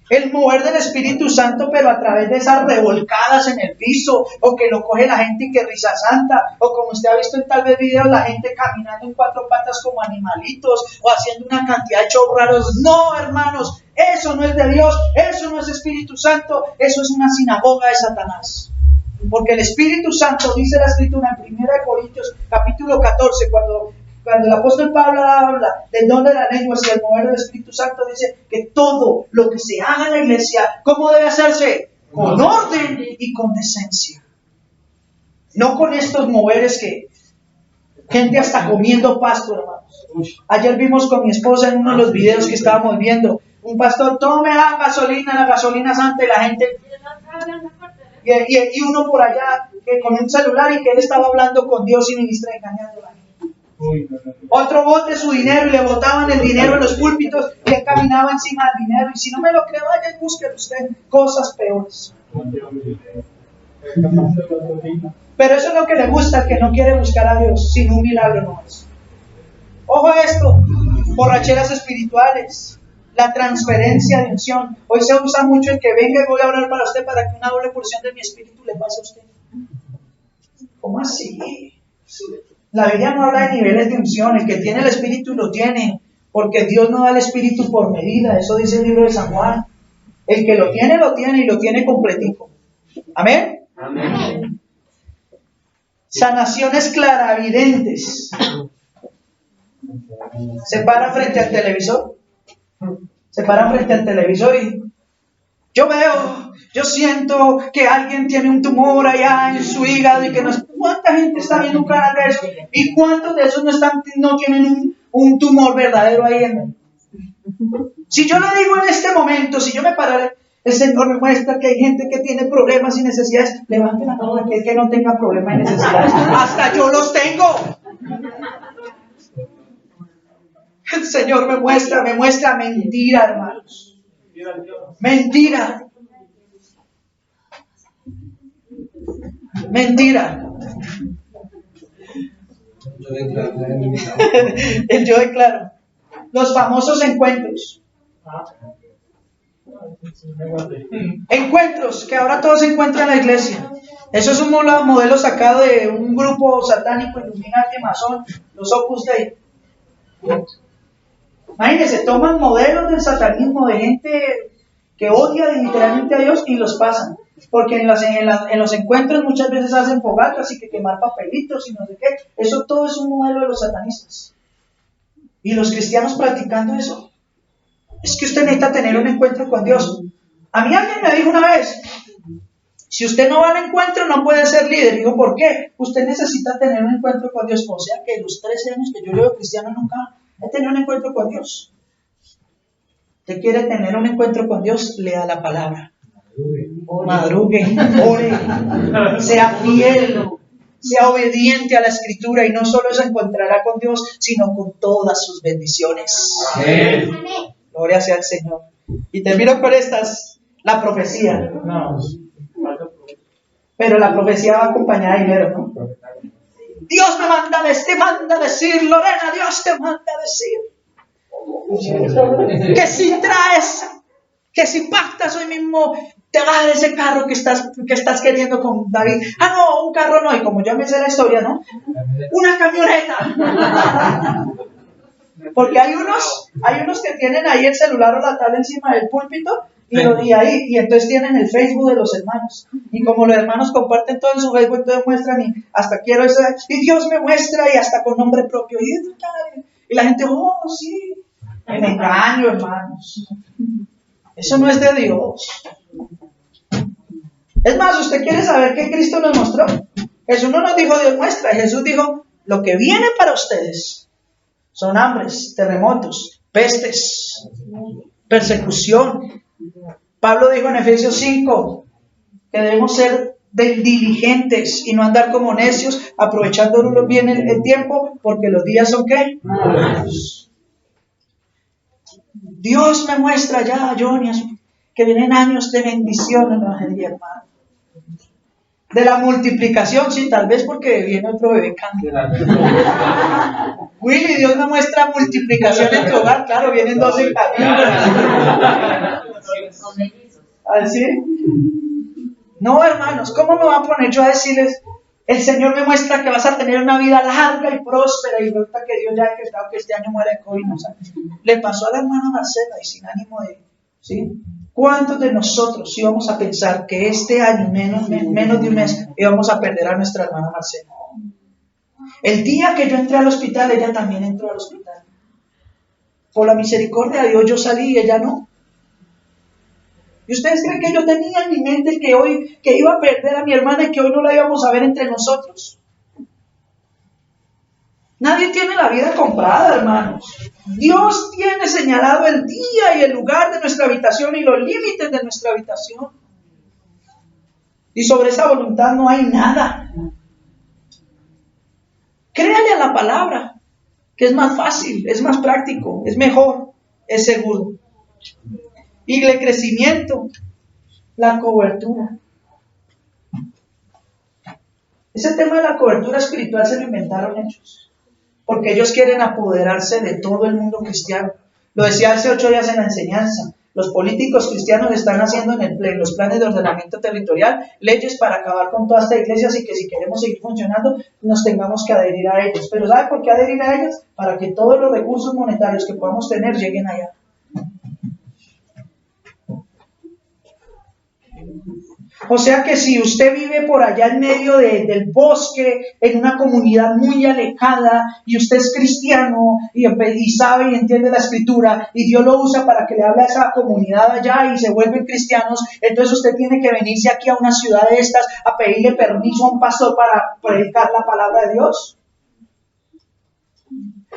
El mover del Espíritu Santo, pero a través de esas revolcadas en el piso, o que lo coge la gente y que risa santa, o como usted ha visto en tal vez videos, la gente caminando en 4 patas como animalitos, o haciendo una cantidad de shows raros. No, hermanos, eso no es de Dios, eso no es Espíritu Santo, eso es una sinagoga de Satanás. Porque el Espíritu Santo, dice la Escritura en 1 Corintios capítulo 14, cuando el apóstol Pablo habla del don de las lenguas y el mover del Espíritu Santo, dice que todo lo que se haga en la iglesia, ¿cómo debe hacerse? Con orden y con decencia. No con estos moveres que gente hasta comiendo pasto, hermanos. Ayer vimos con mi esposa en uno de los videos que estábamos viendo, un pastor, tome la gasolina santa, y la gente, y uno por allá que con un celular, y que él estaba hablando con Dios y ministra engañando a la gente. Otro bote su dinero y le botaban el dinero en los púlpitos y él caminaba encima del dinero. Y si no me lo cree, vaya y busque usted cosas peores. Pero eso es lo que le gusta al que no quiere buscar a Dios. Sin un milagro no es. Ojo a esto, borracheras espirituales, la transferencia de unción. Hoy se usa mucho el que venga y voy a orar para usted para que una doble porción de mi espíritu le pase a usted. ¿Cómo así? La Biblia no habla de niveles de unción. El que tiene el espíritu lo tiene, porque Dios no da el espíritu por medida. Eso dice el libro de San Juan. El que lo tiene y lo tiene completico. Amén. Amén. Sanaciones claravidentes. Se para frente al televisor. Se paran frente al televisor y yo siento que alguien tiene un tumor allá en su hígado y que no. ¿Cuánta gente está viendo un canal de eso? ¿Y cuántos de esos no tienen un tumor verdadero ahí? Si yo lo digo en este momento, si yo me parara, el Señor me muestra que hay gente que tiene problemas y necesidades. Levante la mano aquel que no tenga problemas y necesidades. Hasta yo los tengo. El Señor me muestra mentira, hermanos. Mentira. El yo declaro. Los famosos encuentros. Encuentros que ahora todos se encuentran en la iglesia. Eso es un modelo sacado de un grupo satánico, Illuminati, masón, los Opus Dei. Imagínense, toman modelos del satanismo de gente que odia literalmente a Dios y los pasan. Porque en los encuentros muchas veces hacen fogatas y que quemar papelitos y no sé qué. Eso todo es un modelo de los satanistas. Y los cristianos practicando eso. Es que usted necesita tener un encuentro con Dios. A mí alguien me dijo una vez, si usted no va al encuentro no puede ser líder. Y digo, ¿por qué? Usted necesita tener un encuentro con Dios. O sea que los 13 años que yo llevo cristiano nunca he tenido un encuentro con Dios. Usted quiere tener un encuentro con Dios, lea la palabra. Madrugue, ore, sea fiel, sea obediente a la Escritura y no solo se encontrará con Dios, sino con todas sus bendiciones. Amén. Gloria sea al Señor. Y termino con estas, la profecía. Pero la profecía va acompañada de dinero, ¿no? Dios me manda a decir, Lorena, Dios te manda a decir que si traes, que si pactas hoy mismo, te vas a dar ese carro que estás queriendo con David. Ah, no, un carro no, y como ya me sé la historia, ¿no? Una camioneta. Porque hay unos que tienen ahí el celular o la tablet encima del púlpito y entonces tienen el Facebook de los hermanos. Y como los hermanos comparten todo en su Facebook, entonces muestran y hasta quiero eso, y Dios me muestra y hasta con nombre propio. Y la gente, oh, sí. En engaño, hermanos. Eso no es de Dios. Es más, ¿usted quiere saber qué Cristo nos mostró? Jesús no nos dijo Dios muestra. Jesús dijo, lo que viene para ustedes son hambres, terremotos, pestes, persecución. Pablo dijo en Efesios 5 que debemos ser diligentes y no andar como necios, aprovechando bien el tiempo, porque los días son ¿qué? Malos. Dios me muestra ya, Johnny, que vienen años de bendición en la gente, hermano. De la multiplicación, sí, tal vez porque viene otro bebé cambio. Willy, Dios me muestra multiplicación en tu hogar, claro, vienen 12 camiones. ¿Así? No, hermanos, ¿cómo me voy a poner yo a decirles? El Señor me muestra que vas a tener una vida larga y próspera, y resulta que Dios ya ha decretado que este año muere de COVID. ¿No? Le pasó a la hermana Marcela, y sin ánimo de... ¿sí? ¿Cuántos de nosotros íbamos a pensar que este año, menos de un mes, íbamos a perder a nuestra hermana Marcela? El día que yo entré al hospital, ella también entró al hospital. Por la misericordia de Dios yo salí y ella no. ¿Y ustedes creen que yo tenía en mi mente que iba a perder a mi hermana y que hoy no la íbamos a ver entre nosotros? Nadie tiene la vida comprada, hermanos. Dios tiene señalado el día y el lugar de nuestra habitación y los límites de nuestra habitación. Y sobre esa voluntad no hay nada. Créale a la palabra. que es más fácil, es más práctico, es mejor, es seguro. Y el crecimiento, la cobertura. Ese tema de la cobertura espiritual se lo inventaron ellos, porque ellos quieren apoderarse de todo el mundo cristiano. Lo decía hace 8 días en la enseñanza. Los políticos cristianos están haciendo en los planes de ordenamiento territorial leyes para acabar con todas estas iglesias y que si queremos seguir funcionando nos tengamos que adherir a ellos. ¿Pero sabe por qué adherir a ellas? Para que todos los recursos monetarios que podamos tener lleguen allá. O sea que si usted vive por allá en medio del bosque, en una comunidad muy alejada, y usted es cristiano, y sabe y entiende la escritura, y Dios lo usa para que le hable a esa comunidad allá y se vuelven cristianos, entonces usted tiene que venirse aquí a una ciudad de estas a pedirle permiso a un pastor para predicar la palabra de Dios.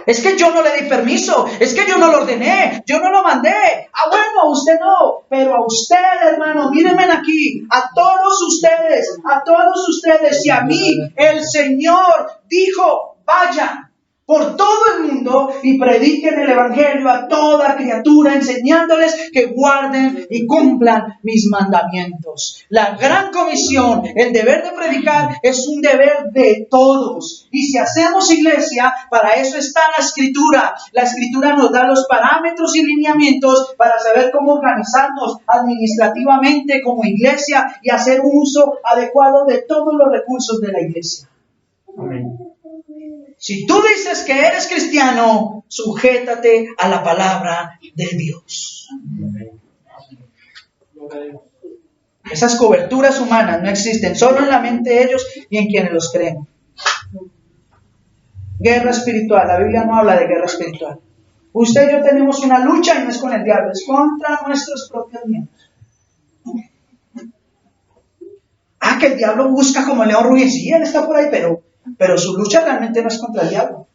Es que yo no le di permiso, es que yo no lo ordené, yo no lo mandé. Ah, bueno, usted no, pero a usted, hermano, mírenme aquí, a todos ustedes y a mí, el Señor dijo, vayan por todo el mundo y prediquen el evangelio a toda criatura, enseñándoles que guarden y cumplan mis mandamientos. La gran comisión, el deber de predicar, es un deber de todos. Y si hacemos iglesia, para eso está la Escritura. La Escritura nos da los parámetros y lineamientos para saber cómo organizarnos administrativamente como iglesia y hacer un uso adecuado de todos los recursos de la iglesia. Amén. Si tú dices que eres cristiano, sujétate a la palabra de Dios. Esas coberturas humanas no existen, solo en la mente de ellos y en quienes los creen. Guerra espiritual. La Biblia no habla de guerra espiritual. Usted y yo tenemos una lucha y no es con el diablo, es contra nuestros propios miembros. Que el diablo busca como león rugiente. Sí, él está por ahí, pero su lucha realmente no es contra el diablo.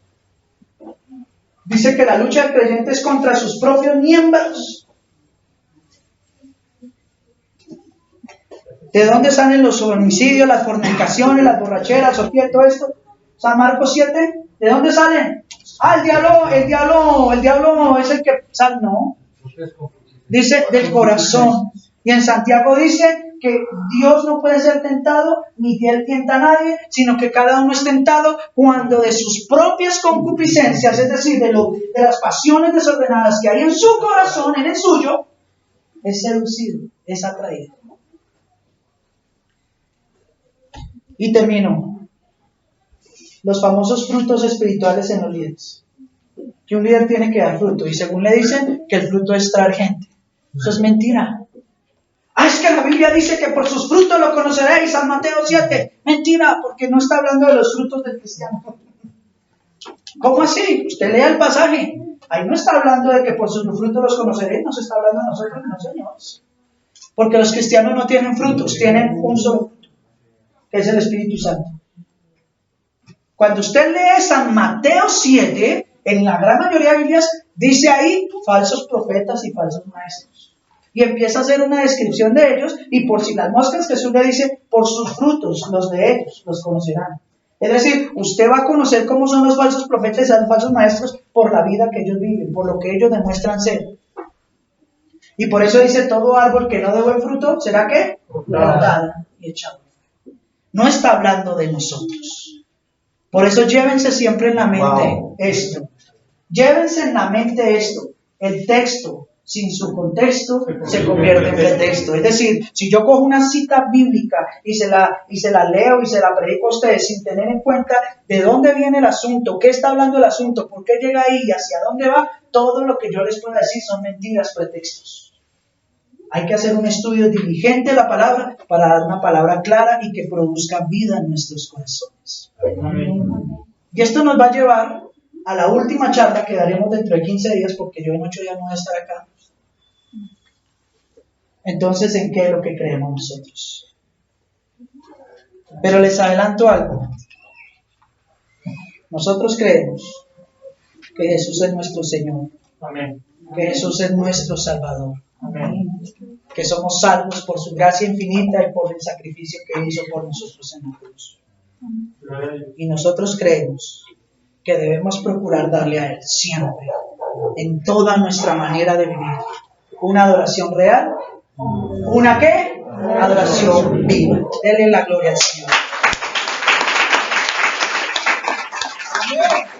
Dice que la lucha del creyente es contra sus propios miembros. ¿De dónde salen los homicidios, las fornicaciones, las borracheras, orgías, todo esto? San Marcos 7, ¿de dónde salen? El diablo es el que sale. No. Dice del corazón. Y en Santiago dice que Dios no puede ser tentado, ni Él tienta a nadie, sino que cada uno es tentado cuando de sus propias concupiscencias, es decir, de las pasiones desordenadas que hay en su corazón, en el suyo, es seducido, es atraído. Y termino. Los famosos frutos espirituales en los líderes. Que un líder tiene que dar fruto, y según le dicen que el fruto es traer gente. Eso es mentira. Es que la Biblia dice que por sus frutos lo conoceréis, San Mateo 7. Mentira, porque no está hablando de los frutos del cristiano. ¿Cómo así? Usted lea el pasaje. Ahí no está hablando de que por sus frutos los conoceréis, no se está hablando de nosotros, no, señores. Porque los cristianos no tienen frutos, tienen un solo fruto, que es el Espíritu Santo. Cuando usted lee San Mateo 7, en la gran mayoría de Biblias, dice ahí falsos profetas y falsos maestros. Y empieza a hacer una descripción de ellos, y por si las moscas, Jesús le dice, por sus frutos, los de ellos, los conocerán. Es decir, usted va a conocer cómo son los falsos profetas y los falsos maestros por la vida que ellos viven, por lo que ellos demuestran ser. Y por eso dice, todo árbol que no dé buen fruto, ¿será qué? Cortado y echado. No está hablando de nosotros. Por eso llévense siempre en la mente esto. Llévense en la mente esto. El texto, sin su contexto, se convierte en pretexto. Es decir, si yo cojo una cita bíblica y se la leo y se la predico a ustedes sin tener en cuenta de dónde viene el asunto, qué está hablando el asunto, por qué llega ahí y hacia dónde va, todo lo que yo les pueda decir son mentiras, pretextos. Hay que hacer un estudio diligente de la palabra para dar una palabra clara y que produzca vida en nuestros corazones. Amén. Y esto nos va a llevar a la última charla que daremos dentro de 15 días, porque yo en 8 días no voy a estar acá. Entonces, ¿en qué es lo que creemos nosotros? Pero les adelanto algo. Nosotros creemos que Jesús es nuestro Señor. Amén. Que Jesús es nuestro Salvador. Amén. Que somos salvos por su gracia infinita y por el sacrificio que hizo por nosotros en la cruz. Y nosotros creemos que debemos procurar darle a Él siempre, en toda nuestra manera de vivir. Una adoración real. ¿Una qué? Adoración viva. Denle la gloria al Señor. Amén.